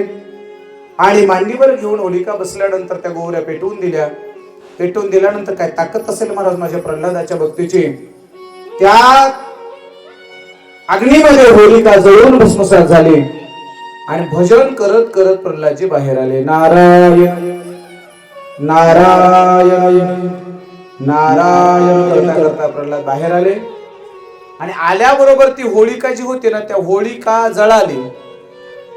आणि मांडीवर घेऊन होलिका बसल्यानंतर त्या गोवऱ्या पेटवून दिल्या. पेटवून दिल्यानंतर काय ताकद असेल महाराज माझ्या प्रल्हादाच्या भक्तीची. त्या अग्नीमध्ये होलिका जळून भस्मसात झाली आणि भजन करत करत प्रल्हादजी बाहेर आले. नारायण नारायण नारायण करता प्रल्हाद बाहेर आले. आणि आल्याबरोबर ती होलिका जी होती ना, त्या होलिका जळाली.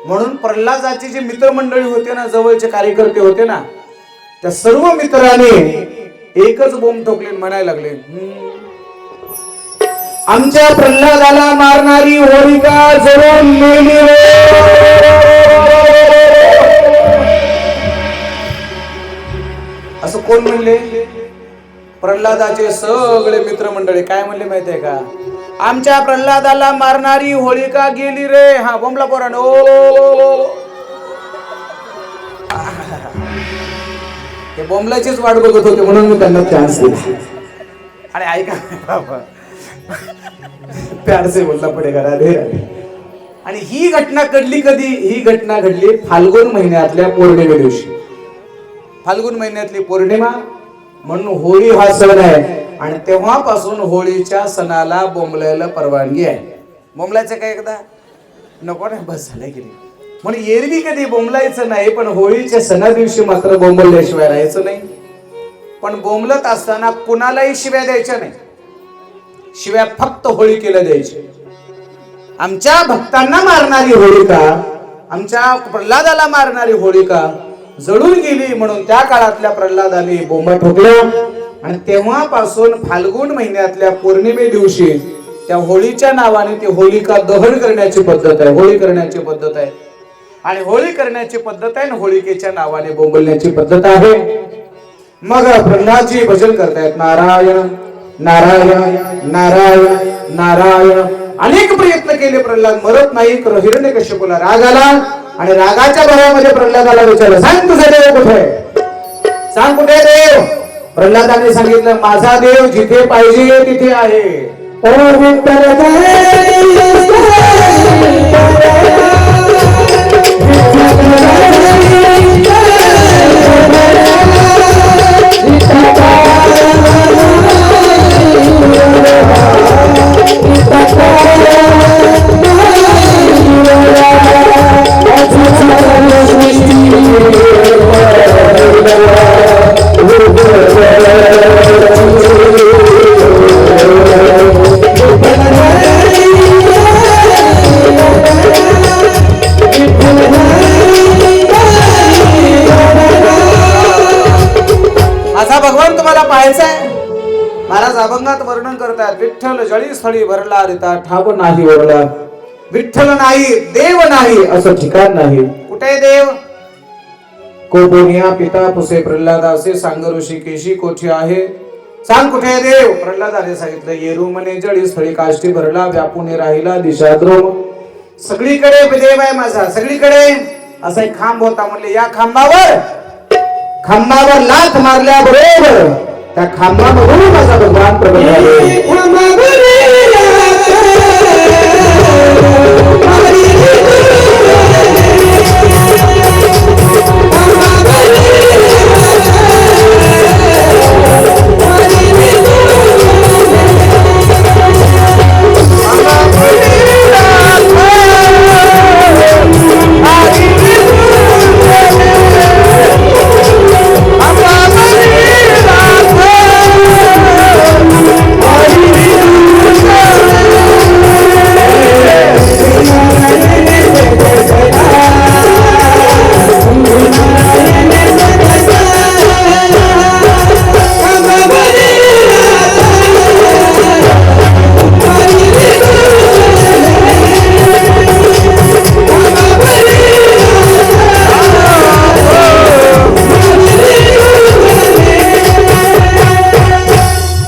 म्हणून प्रल्हादाची जी मित्रमंडळी होते ना, जवळचे कार्यकर्ते होते ना, त्या सर्व मित्रांनी एकच बोंब ठोकली, म्हणायला लागले, आमच्या प्रल्हादाला मारणारी होलिका जळून गेली रे. असं कोण म्हणले? प्रल्हादाचे सगळे मित्रमंडळी. काय म्हणले माहितीये का? आमच्या प्रल्हादाला मारणारी होलिका गेली रे. हा बोंबला पोरानो. ते बोंबलाचीच वाट बघत होते म्हणून मी त्यांना चान्स दिला. अरे ऐका, प्यार से बोलना पडेगा, राधे राधे. आणि ही घटना घडली कधी? ही घटना घडली फाल्गुन महिन्यातल्या पौर्णिमे दिवशी. फाल्गुन महिन्यातली पौर्णिमा म्हणून होळी हा सण आहे. आणि तेव्हापासून होळीच्या सणाला बोंबलायला परवानगी आहे. बोंबलायचं काय एकदा नको नाही, बस झालं की. म्हणून एरवी कधी बोंबलायचं नाही, पण होळीच्या सणा दिवशी मात्र बोंबलल्याशिवाय राहायचं नाही. पण बोंबलत असताना कुणालाही शिव्या द्यायच्या नाही. शिव्या फक्त होळिकेला द्यायची. आमच्या भक्तांना मारणारी होळिका, आमच्या प्रल्हादाला मारणारी होळिका जळून गेली म्हणून त्या काळातल्या प्रल्हादाने बोंबा ठोकल्या. आणि तेव्हापासून फाल्गुन महिन्यातल्या पौर्णिमे दिवशी त्या होळीच्या नावाने ती होलिका दहन करण्याची पद्धत आहे. होळी करण्याची पद्धत आहे. आणि होळी करण्याची पद्धत आहे, होलिकेच्या नावाने बोंबलण्याची पद्धत आहे. मग प्रल्हादजी भजन करतायत, नारायण नारायण नारायण नारायण. अनेक प्रयत्न केले, प्रल्हाद मरत नाही. हिरण्यकशिपूला राग आला आणि रागाच्या भरामध्ये प्रल्हादाला विचारलं, सांग तुझा देव कुठे आहे, सांग कुठे देव. प्रल्हादाने सांगितलं, माझा देव जिथे पाहिजे तिथे आहे. असा भगवान तुम्हाला पाहायचा आहे. महाराज अभंगात वर्णन करतात, विठ्ठल जळी स्थळी भरला रिता ठाव नाही वरला. विठ्ठल नाही, देव नाही असं ठिकाण नाही. कुठे देव? कोपोनिया पिता पुसे प्रल्हादासे सांग ऋषिकेशी कोठी आहे. सांग कुठे देव? प्रल्हादाने सांगितलं, येरू म्हणे जळी स्थळी काष्टी भरला व्यापुने राहिला दिशाद्रोम. सगळीकडे देव आहे माझा, सगळीकडे. असा एक खांब होता, म्हणले या खांबावर लाथ मारल्याबरोबर त्या खांबामधून माझा भगवान प्रगट झाले.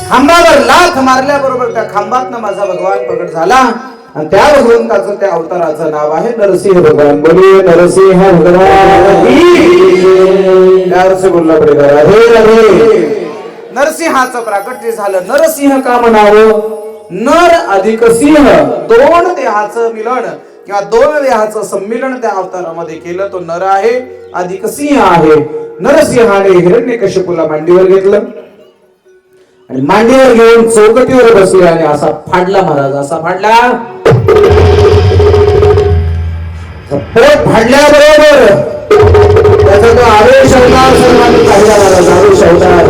खांबावर लाथ मारल्याबरोबर त्या खांबातनं माझा भगवान प्रगट झाला. आणि त्या भगवंताचं त्या अवताराचं नाव आहे नरसिंह भगवान. बोलिये नरसिंह भगवान की जय. बोलला पडेगा राधे राधे. नरसिंहाचं प्राकट्य झालं. नरसिंह का म्हणावं? नर अधिक सिंह, दोन देहाचं मिलन किंवा दोन देहाचं संमिलन त्या अवतारामध्ये केलं. तो नर आहे, अधिक सिंह आहे. नरसिंहाने हिरण्यकश्यपूला मांडीवर घेतलं आणि मांडीवर घेऊन चौकटीवर बसले आणि असा फाडला महाराज. असा फाडला, पोट फाडल्याबरोबर त्याचा तो आवेश अवतार सर्वांनी पाहिला महाराज. आवेश अवतार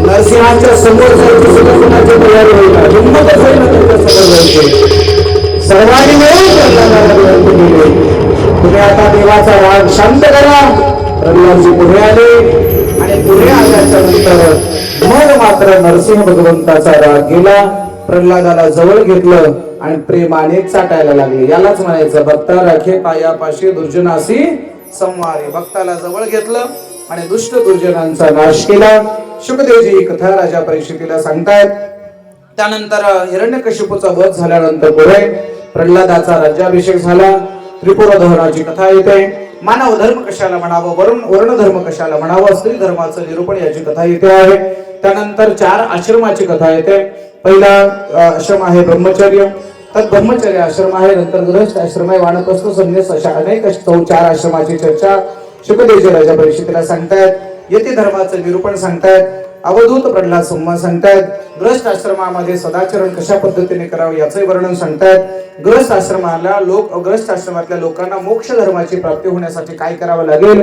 नरसिंहाच्या समोर जायची सुद्धा कोणाची तयारी होईल. हिंमत होईल त्यांच्या समोर जायचे. सर्वांनी मिळून प्रल्हादाला विनंती केली, तुम्ही आता देवाचा राग शांत करा. प्रल्हादजी पुढे आले आणि पुढे आल्याच्या नंतर मग मात्र नरसिंह भगवंताचा राग गेला. प्रल्हादाला जवळ घेतलं आणि प्रेमाने चाटायला लागले. यालाच म्हणायचं भक्ता राखे पायापाशी दुर्जनासी संवारे. भक्ताला जवळ घेतलं आणि दुष्ट दुर्जनांचा नाश केला. शुकदेवजी ही कथा राजा परीक्षितीला सांगतायत. त्यानंतर हिरण्यकश्यपूचा वध झाल्यानंतर पुढे प्रल्हादाचा राज्याभिषेक झाला. त्रिपुरा दहनाची कथा येते. मानव धर्म कशाला म्हणावं, वर्ण धर्म कशाला म्हणावं, स्त्री धर्माचं निरूपण याची कथा येते आहे. त्यानंतर 4 आश्रमाची कथा येते. पहिला आश्रम आहे ब्रह्मचर्य, तर ब्रह्मचर्य आश्रम आहे. नंतर गृहस्थ आश्रम आहे, वानप्रस्थ, संन्यास, अशा अनेक 4 आश्रमाची चर्चा शुकदेवजी राजा परीक्षितीला सांगतायत. यती धर्माचं निरूपण सांगतायत. अवधूत प्रल्हाद संवाद सांगतायत. गृहस्थ आश्रमामध्ये सदाचरण कशा पद्धतीने करावं याचे वर्णन सांगतायत. गृहस्थ आश्रमातल्या लोकांना मोक्ष धर्माची प्राप्ती होण्यासाठी काय करावं लागेल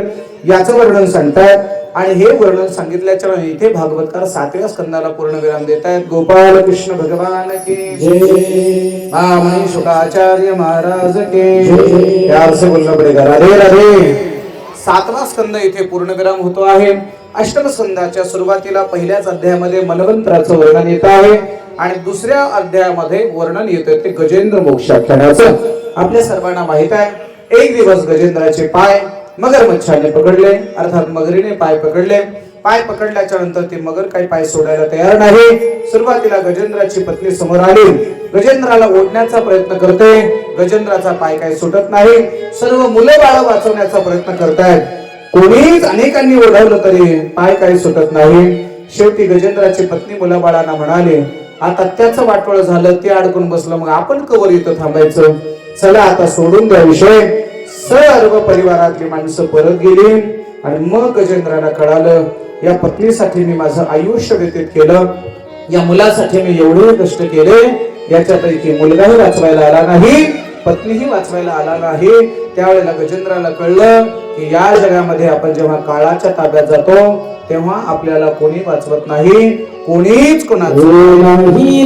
याचं वर्णन सांगतायत. आणि हे वर्णन सांगितल्याच्या इथे भागवतकार 7व्या स्कंदाला पूर्ण विराम देत आहेत. गोपाल कृष्ण भगवान की जय. मनी शुकाचार्य महाराज के जय. यार से बोलना पडेगा राधे राधे. 7वा स्कंद इथे पूर्ण विराम होतो आहे. अष्टम स्कंदाच्या सुरुवातीला पहिल्याच अध्यायामध्ये मन्वंतराचं वर्णन येत आहे आणि दुसऱ्या अध्यायामध्ये वर्णन येतं ते गजेंद्र मोक्षाख्यानाचं. आपल्या सर्वांना माहित आहे, एक दिवस गजेंद्राचे पाय मगरमच्छाने पकडले, अर्थात मगरीने पाय पकडले. पाय पकडल्याच्या नंतर ती मगर काही पाय सोडायला तयार नाही. सुरुवातीला गजेंद्राची पत्नी समोर आली, गजेंद्राला ओढण्याचा प्रयत्न करते, गजेंद्राचा पाय काही सुटत नाही, सर्व मुलं बाळ वाचवण्याचा प्रयत्न करतायत, कोणीच अनेकांनी ओढवलं तरी पाय काही सुटत नाही. शेवटी गजेंद्राची पत्नी मुला बाळांना म्हणाले, आता त्याचं वाटोळ झालं, ते अडकून बसलं, मग आपण कवर इथं थांबायचं, चला आता सोडून द्या विषय. सर्व परिवारातली माणसं परत गेली आणि मग गजेंद्राला कळालं, या पत्नीसाठी मी माझं आयुष्य व्यतीत केलं, या मुलासाठी मी एवढे कष्ट केले, याच्यापैकी मुलगाही वाचवायला आला नाही, पत्नीही वाचवायला आला नाही. त्यावेळेला गजेंद्राला कळलं की या जगामध्ये आपण जेव्हा काळाच्या ताब्यात जातो तेव्हा आपल्याला कोणी वाचवत नाही, कोणीच कोणाचं नाही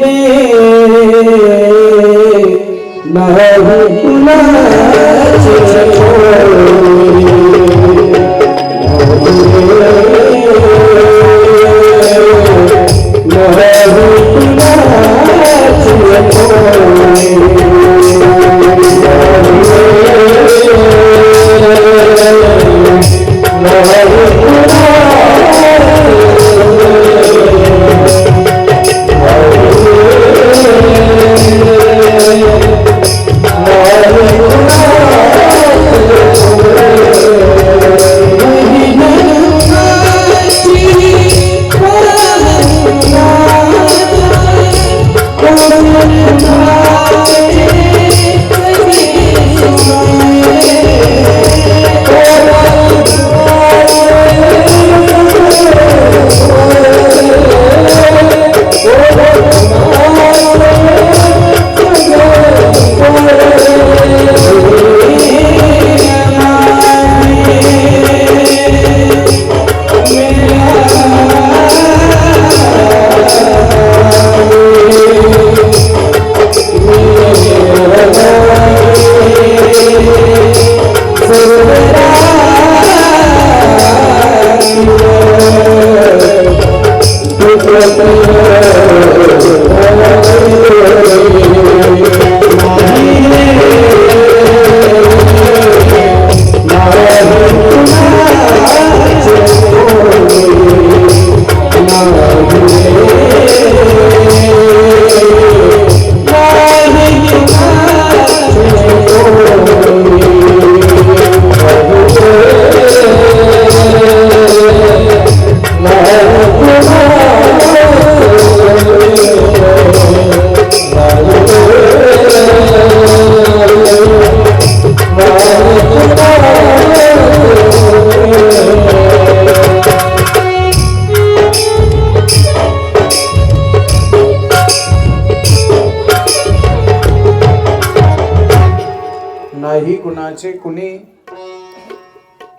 नाही कुणाचे कुणी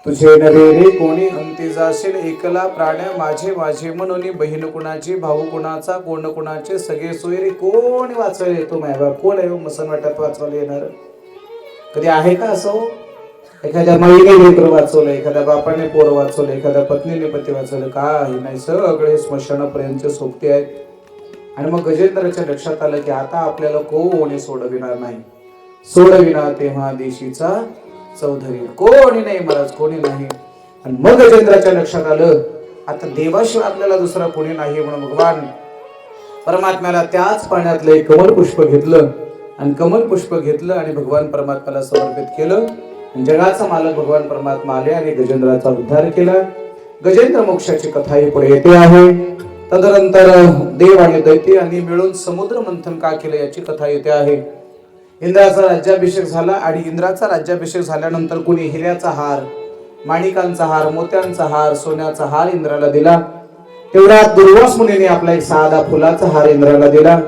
तुझे नवे रे कोणी अंती जाशील एकला प्राण माझे माझे म्हणून बहीण कुणाची भाऊ कुणाचा कोण कुणाचे सगळे सोयरे कोण वाचवायला येतो मायबाप कोण आहे मसन वाटत वाचवायला येणार कधी आहे का असं एखाद्या माईने लेकर वाचवलं एखाद्या बापाने पोर वाचवलं एखाद्या पत्नीने पती वाचवलं काही नाही सगळे स्मशानापर्यंतचे सोबती आहेत. आणि मग गजेंद्राच्या लक्षात आलं की आता आपल्याला कोणी सोडविणार नाही सोडविना तेव्हा देशीचा चौधरी कोणी नाही महाराज कोणी नाही. आणि मग गजेंद्राच्या लक्षात आलं आता देवाशिवाय आपल्याला दुसरा कोणी नाही म्हणून भगवान परमात्म्याला त्याच पाण्यातलं एक कमल पुष्प घेतलं आणि कमल पुष्प घेतलं आणि भगवान परमात्म्याला समर्पित केलं. जगाचा मालक भगवान परमात्मा आले आणि गजेंद्राचा उद्धार केला. गजेंद्र मोक्षाची कथा ही पुढे येते आहे. तदनंतर देव आणि दैत्य यांनी मिळून समुद्र मंथन का केलं याची कथा येते आहे. इंद्राचा राज्याभिषेक झाला आणि इंद्राचा राज्याभिषेक झाल्यानंतर कुणी हिऱ्याचा हार माणिकांचा हार मोत्यांचा हार सोन्याचा हार इंद्राला दिला. तेवढ्या दुर्वास मुनीने आपला एक साधा फुलाचा हार इंद्राला दिला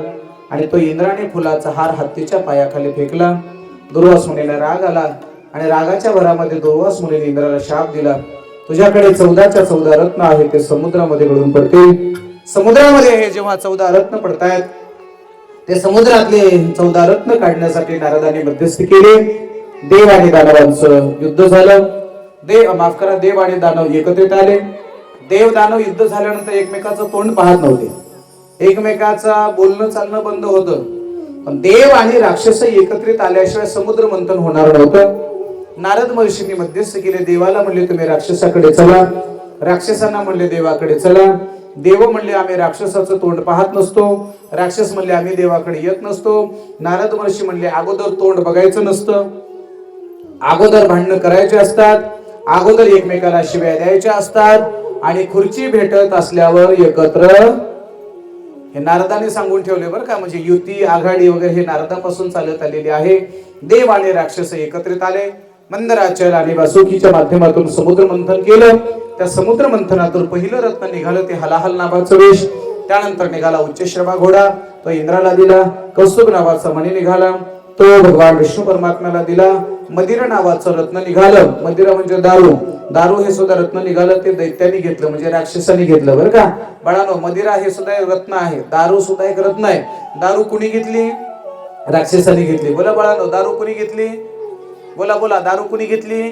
आणि तो इंद्राने फुलाचा हार हत्तीच्या पायाखाली फेकला. दुर्वास मुनीला राग आला आणि रागाच्या भरामध्ये दुर्वास मुनीने इंद्राला शाप दिला तुझ्याकडे 14च्या 14 रत्न आहे ते समुद्रामध्ये गळून पडतील. समुद्रामध्ये हे जेव्हा 14 रत्न पडतायत ते समुद्रातले 14 रत्न काढण्यासाठी नारदाने मध्यस्थी केली. देव आणि दानवांचं युद्ध झालं. देव आणि दानव एकत्रित आले. देव दानव युद्ध झाल्यानंतर एकमेकाचं तोंड पाहत नव्हते. एकमेकाचा बोलणं चालणं बंद होतं. पण देव आणि राक्षस एकत्रित आल्याशिवाय समुद्र मंथन होणार नव्हतं. नारद महर्षींनी मध्यस्थ केले. देवाला म्हणले तुम्ही राक्षसाकडे चला राक्षसांना म्हणले देवाकडे चला. देव म्हणले आम्ही राक्षसाचं तोंड पाहत नसतो, राक्षस म्हणले आम्ही देवाकडे येत नसतो, नारद महर्षी म्हणले अगोदर तोंड बघायचं नसतं, अगोदर भांडणं करायचे असतात, अगोदर एकमेकाला शिव्या द्यायच्या असतात, आणि खुर्ची भेटत असल्यावर एकत्र, हे नारदाने सांगून ठेवले बरं का. म्हणजे युती आघाडी वगैरे हे नारदापासून चालत आलेली आहे. देव आणि राक्षस एकत्रित आले, मंदराचल आणि वासुकीच्या माध्यमातून समुद्र मंथन केलं. त्या समुद्र मंथनातून पहिलं रत्न निघालं ते हलाहल नावाचं वेश, त्यानंतर निघाला उच्चश्रवा घोडा, तो इंद्राला दिला. कौस्तुभ नावाचा मणी निघाला, तो भगवान विष्णू परमात्म्याला दिला. मदिरा नावाचं रत्न निघालं, मदिरा म्हणजे दारू, दारू हे सुद्धा रत्न निघालं, ते दैत्याने घेतलं म्हणजे राक्षसाने घेतलं बरं का बाळांनो. मदिरा हे सुद्धा एक रत्न आहे, दारू सुद्धा एक रत्न आहे. दारू कुणी घेतली? राक्षसाने घेतली. बोला बाळांनो, दारू कुणी घेतली? बोला बोला, दारू कुणी घेतली?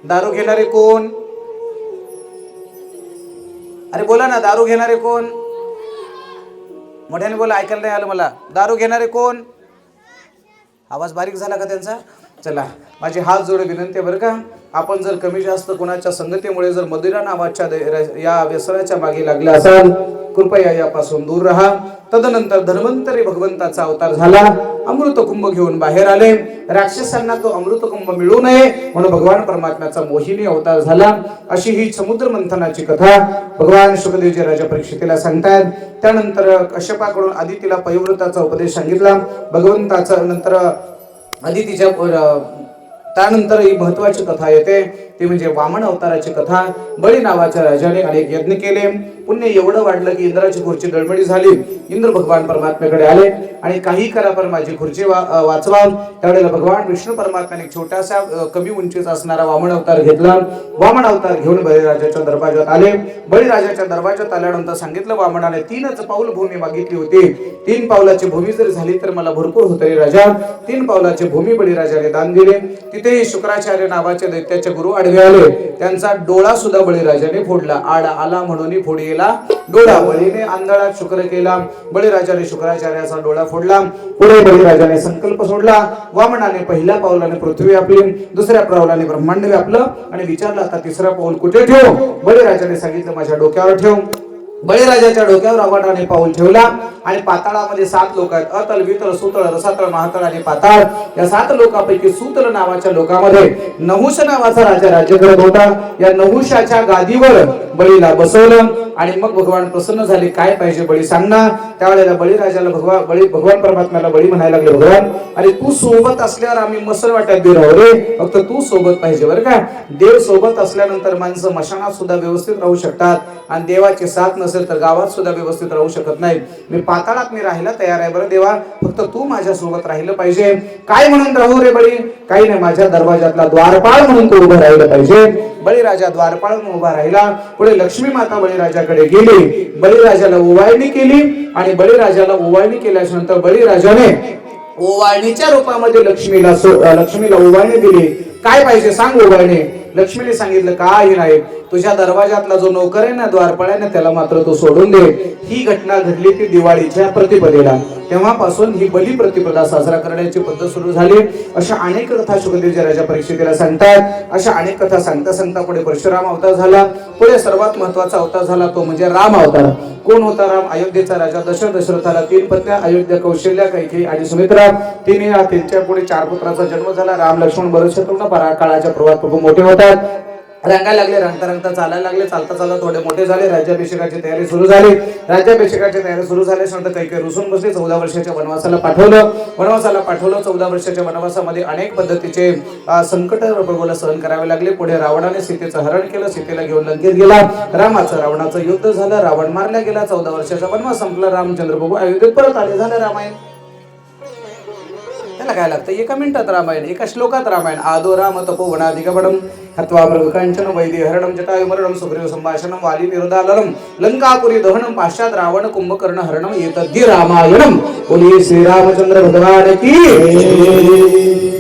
दारू घेणारे कोण? अरे बोला ना, दारू घेणारे कोण? मोठ्याने बोला, ऐकायला नाही आलं मला. दारू घेणारे कोण? आवाज बारीक झाला का त्यांचा? चला, माझी हात जोडून विनंती बरं का, आपण जर कमी जास्त कोणाच्या संगतीमुळे जर मदिरा नावाच्या या व्यसनाच्या मागे लागले असाल, कृपया यापासून दूर राहा. तदनंतर धन्वंतरी भगवंताचा अवतार झाला, अमृत कुंभ घेऊन बाहेर आले. राक्षसांना तो अमृत कुंभ मिळू नये म्हणून भगवान परमात्म्याचा मोहिनी अवतार झाला. अशी ही समुद्र मंथनाची कथा भगवान शुकदेवजी राजा परीक्षितीला सांगतात. त्यानंतर कश्यपाकडून आदितीला पयोव्रताचा उपदेश सांगितला. भगवंताचा नंतर आदितीच्या त्यानंतर ही महत्वाची कथा येते, ती म्हणजे वामन अवताराची कथा. बळी नावाच्या राजाने अनेक यज्ञ केले, पुण्य एवढं वाढलं की इंद्राची खुर्ची डळमळी झाली. इंद्र भगवान परमात्म्याकडे आले आणि काही करा पण माझी खुर्ची वाचवा. त्यावेळेला भगवान विष्णू परमात्म्याने छोटासा कमी उंचीचा असणारा वामन अवतार घेतला. वामन अवतार घेऊन बळीराजाच्या दरवाजात आले. बळीराजाच्या दरवाजात आल्यानंतर सांगितलं वामनाने, 3च पाऊल भूमी मागितली होती, 3 पावलाची भूमी जर झाली तर मला भरपूर होते राजा. 3 पावलाची भूमी बळीराजाने दान दिले. तिथेही शुक्राचार्य नावाचे दैत्याचे गुरु आडवे आले, त्यांचा डोळा सुद्धा बळीराजाने फोडला. आड आला म्हणून फोडीला डोळा, बळीने आंधळा शुक्र केला. बळीराजाने शुक्राचार्याचा डोळा फोडला. पुढे बळीराजाने संकल्प सोडला. वामनाने पहिल्या पावलाने पृथ्वी व्यापली, दुसऱ्या पावलाने ब्रह्मांड व्यापलं आणि विचारलं आता तिसरा पाऊल कुठे ठेवू? बळीराजाने सांगितलं माझ्या डोक्यावर ठेव. बळीराजाच्या डोक्यावर वामनाने पाऊल ठेवला आणि पाताळामध्ये 7 लोक आहेत, अतल, वितळ, सुतळ, रसातळ, महातळ आणि पाताळ. या 7 लोकांपैकी सुतळ नावाच्या लोकामध्ये नहुष नावाचा राजा राज्य करत होता. या नहुषाच्या गादीवर बळीला बसवलं आणि मग भगवान प्रसन्न झाले. काय पाहिजे बळी सांग ना. त्यावेळेला बळीराजाला भगवान परमात्म्याला बळी म्हणायला लागले, भगवान अरे तू सोबत असल्यावर आम्ही मसल वाट्यात बी राहू रे, फक्त तू सोबत पाहिजे बरं का. देव सोबत असल्यानंतर माणसं मशानात सुद्धा व्यवस्थित राहू शकतात आणि देवाची साथ नसेल तर गावात सुद्धा व्यवस्थित राहू शकत नाही. मी पाताळात मी राहायला तयार आहे बरं देवा, फक्त तू माझ्या सोबत राहिलं पाहिजे. काय म्हणून राहू रे बळी? काही नाही, माझ्या दरवाजातला द्वारपाळ म्हणून तू उभं राहिलं पाहिजे. बळीराजा द्वारपाळ म्हणून उभा राहिला. पुढे लक्ष्मी माता बळीराजाकडे गेली, बळीराजाला ओवाळणी केली आणि बळीराजाला ओवाळणी केल्याच्या नंतर बळीराजाने ओवाळणीच्या रूपामध्ये लक्ष्मीला ओवाळणी दिली. काय पाहिजे सांग ओवाळणी. लक्ष्मीने सांगितलं काही नाही, तुझ्या दरवाजातला जो नोकर आहे ना द्वारपाळाने, त्याला मात्र तो सोडून दे. ही घटना घडली ती दिवाळीच्या प्रतिपदेला. तेव्हापासून ही बली प्रतिपदा साजरा करण्याची पद्धत सुरू झाली. अशा अनेक कथा शुकदेवजी राजा परीक्षितीला सांगतात. अशा अनेक कथा सांगता सांगता पुढे परशुराम अवतार झाला. पुढे सर्वात महत्वाचा अवतार झाला तो म्हणजे राम अवतार. कोण होता राम? अयोध्येचा राजा दशरथाला 3 पत्न्या, अयोध्या, कौशल्या, कैकेयी आणि सुमित्रा. त्यांच्या पुढे 4 पुत्राचा जन्म झाला. राम, लक्ष्मण, भरत, शत्रुघ्न काळाच्या प्रवाहात खूप मोठे होतात. रंगायला लागले, रंगता रंगता चालायला लागले, चालता चालता थोडे मोठे झाले. राज्याभिषेकाची तयारी सुरू झाली. राज्याभिषेकाची तयारी सुरू झाल्यानंतर कैकेयी रुसून बसली. 14 वर्षाच्या वनवासाला पाठवलं. 14 वर्षाच्या वनवासामध्ये अनेक पद्धतीचे संकट सहन करावे लागले. पुढे रावणाने सीतेचं हरण केलं, सीतेला घेऊन लंकेत गेला. रामाचं रावणाचं युद्ध झालं, रावण मारला गेला. 14 वर्षाचा वनवास संपला. रामचंद्र प्रभू अयोध्येत परत आले. झालं रामायण. त्याला काय लागतं? 1 मिनिटात रामायण, 1 श्लोकात रामायण. आदो राम तपोवनाधिगमनम हत्वा मृगकांचन वैदेहरणम जटायुमरणम सुग्रीव संभाषणम वाली विरोधालनम लंकापुरी दहनम पाश्चात रावण कुंभकर्ण हरणम एतद्धि रामायणम. बोलिये श्रीरामचंद्र भगवान की.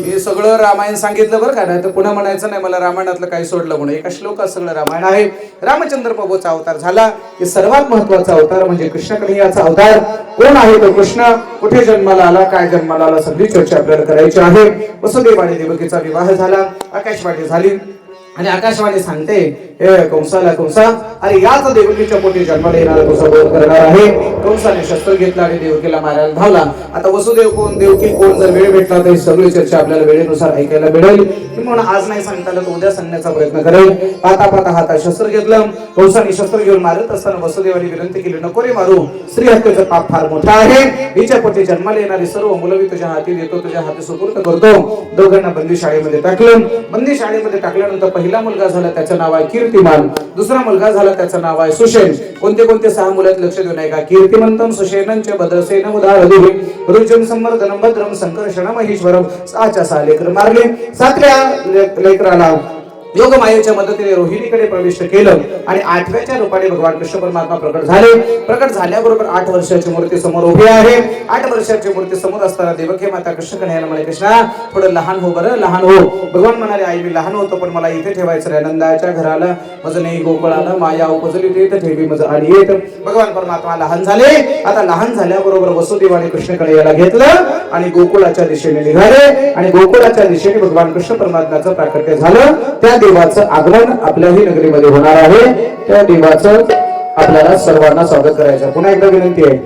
हे सगळं रामायण सांगितलं बरं का. नाही तर पुन्हा म्हणायचं नाही मला रामायणातलं काही सोडलं म्हणून. 1 श्लोकात सगळं रामायण आहे. रामचंद्र प्रभूचा अवतार झाला की सर्वात महत्वाचा अवतार म्हणजे कृष्ण कन्हैयाचा अवतार. कोण आहे तो कृष्ण? कुठे जन्माला आला, काय जन्माला आला, सगळी चर्चा आपल्याला करायची आहे. वसुदेव आणि देवकीचा विवाह झाला, आकाशवाणी झाली. आणि आकाशवाणी सांगते, हे कंसाला, कंसा अरे याच देवकीच्या पोटी जन्माला येणारा तो सबोध करणार आहे. कंसाने शस्त्र घेतला आणि देवकीला मारायला धावला. आता वसुदेव कोण, देवकी कोण, जर वेळ भेटला तर सगळी चर्चा आपल्याला वेळेनुसार ऐकायला मिळेल. म्हणून आज नाही सांगता आलं तर उद्या सांगण्याचा प्रयत्न करेल. पाता पाता हातात शस्त्र घेतलं. कंसाने शस्त्र घेऊन मारत असताना वसुदेवाने विनंती केली, नको रे मारू, स्त्री हत्येचं पाप फार मोठा आहे. हिच्या पोटी जन्माला येणारी सर्व मुलं मी तुझ्या हाती देतो, तुझ्या हाती सुपूर्द करतो. दोघांना बंदी शाळेमध्ये टाकलं. बंदी शाळेमध्ये टाकल्यानंतर पहिला मुलगा झाला त्याचं नाव आहे कीर्तिमान, दुसरा मुलगा झाला त्याचं नाव आहे सुषेण. कोणते कोणते 6 मुलं लक्ष देऊ नये का? कीर्तिमंतम सुषेणंच भद्रसेन उदाहरणे रुजम संवर्धनम भद्रम संकर्षण महेश्वरम. 6 लेकर मारले. 7व्या लेकराला योग मायेच्या मदतीने रोहिणीकडे प्रवेश केलं आणि 8व्याच्या रूपाने भगवान कृष्ण परमात्मा प्रकट झाले. प्रकट झाल्याबरोबर 8 वर्षाची मूर्ती समोर उभी आहे. 8 वर्षाची मूर्ती समोर असताना देवकी माता कृष्ण म्हणाले, म्हणाले कृष्णा थोडं लहान हो, बरं लहान हो. भगवान म्हणाले, आई मी लहान होतो पण मला इथे ठेवायचं नाही. नंदाच्या घराला मज नाही, गोकुळाला माया उपजली इथे ठेवी मज आली येत. भगवान परमात्मा लहान झाले. आता लहान झाल्याबरोबर वसुदेवाने कृष्णकडे याला घेतलं आणि गोकुळाच्या दिशेने निघाले. आणि गोकुळाच्या दिशेने भगवान कृष्ण परमात्म्याचं प्राकट्य झालं. त्या देवाचं आगमन आपल्याही नगरीमध्ये होणार आहे. त्या देवाचं आपल्याला सर्वांना स्वागत करायचं. पुन्हा एकदा विनंती आहे,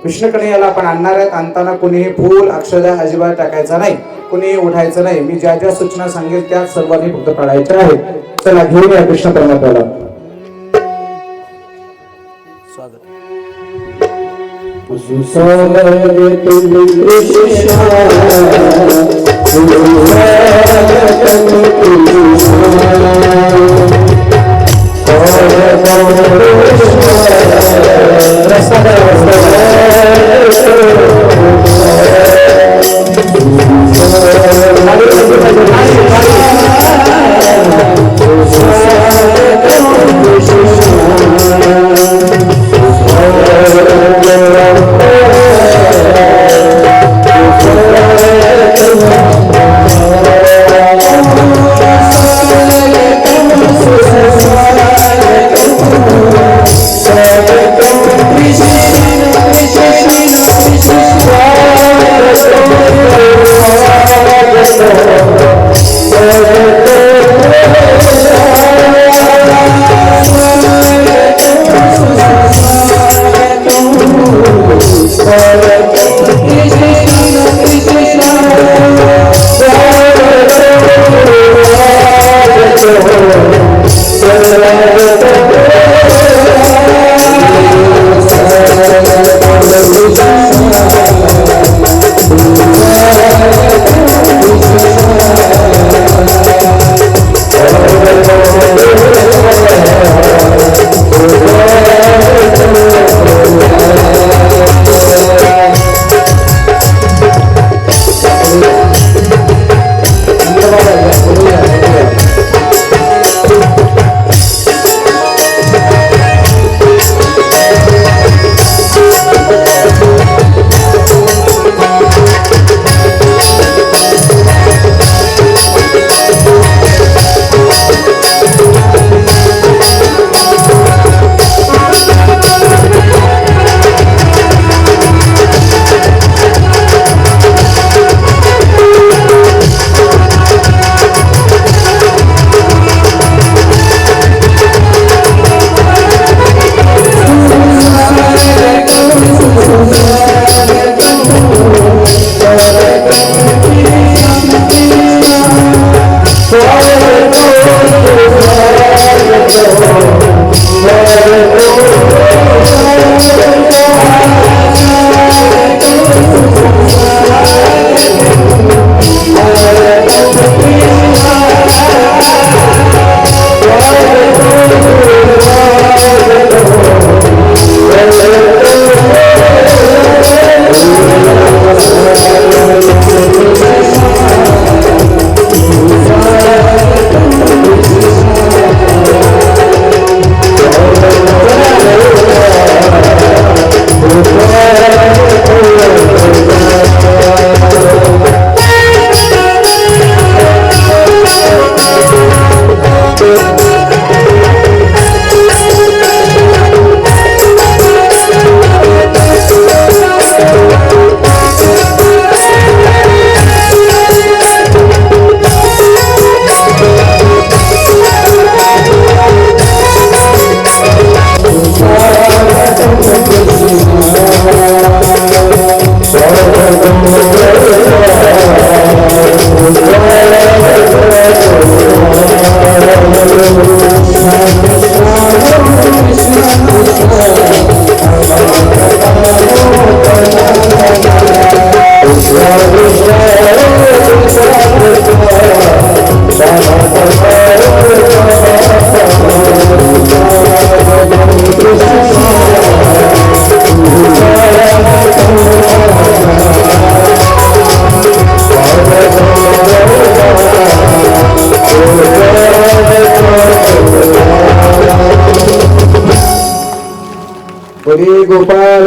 कृष्णकडे याला आपण आणणार आहेत. आणताना कोणीही फूल अक्षदा अजिबात टाकायचा नाही, कोणीही उठायचं नाही. मी ज्या ज्या सूचना सांगेल त्या सर्वांनी फक्त काढायच्या आहेत. चला घेऊन या कृष्ण परमात्म्याला स्वागत.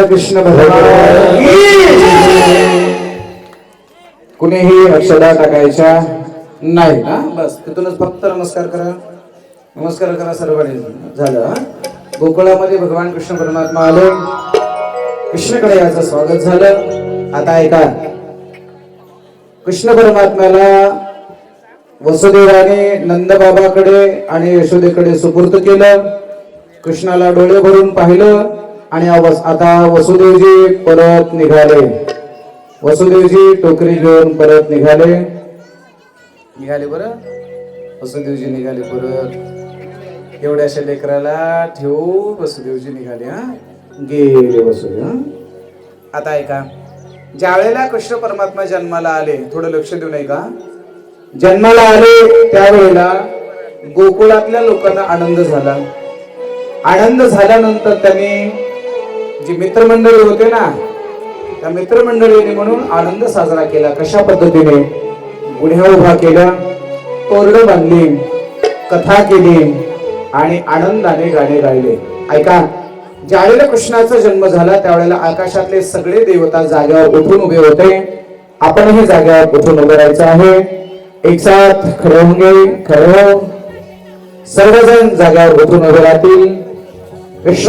कृष्ण भगवान की. कुणीही अक्षदा टाकायच्या नाही ना. बस तिथूनच फक्त नमस्कार करा. नमस्कार करा सर्वांनी. झालं. गोकुळामध्ये भगवान कृष्ण परमात्मा आले. कृष्णकडे याचं स्वागत झालं. आता ऐका, कृष्ण परमात्म्याला वसुदेवाने नंदबाबाकडे आणि यशोदेकडे सुपूर्त केलं. कृष्णाला डोळे भरून पाहिलं आणि आता वसुदेवजी परत निघाले. वसुदेवजी टोकरी घेऊन परत निघाले. बरं. वसुदेवजी निघाले परत. एवढ्याशा लेकराला ठेवून वसुदेवजी निघाले. गेले वसुदेव. आता ऐका, ज्या वेळेला कृष्ण परमात्मा जन्माला आले, थोडं लक्ष देऊ नये का, जन्माला आले त्यावेळेला गोकुळातल्या लोकांना आनंद झाला. आनंद झाल्यानंतर त्यांनी जी मित्रमंडळी होते ना, त्या मित्रमंडळीने म्हणून आनंद साजरा केला. कशा पद्धतीने? गुढ्या उभा केल्या, तोरणं बांधली, कथा केली आणि आनंदाने गाणे गायले. ऐका, ज्यावेळेला कृष्णाचा जन्म झाला त्यावेळेला आकाशातले सगळे देवता जाग्यावर उठून उभे होते. आपणही जाग्यावर उठून उभे राहायचं आहे. एक साथ खड़े होंगे. खड़े हो. सर्वजण जाग्यावर उठून उभे राहतील. कृष्ण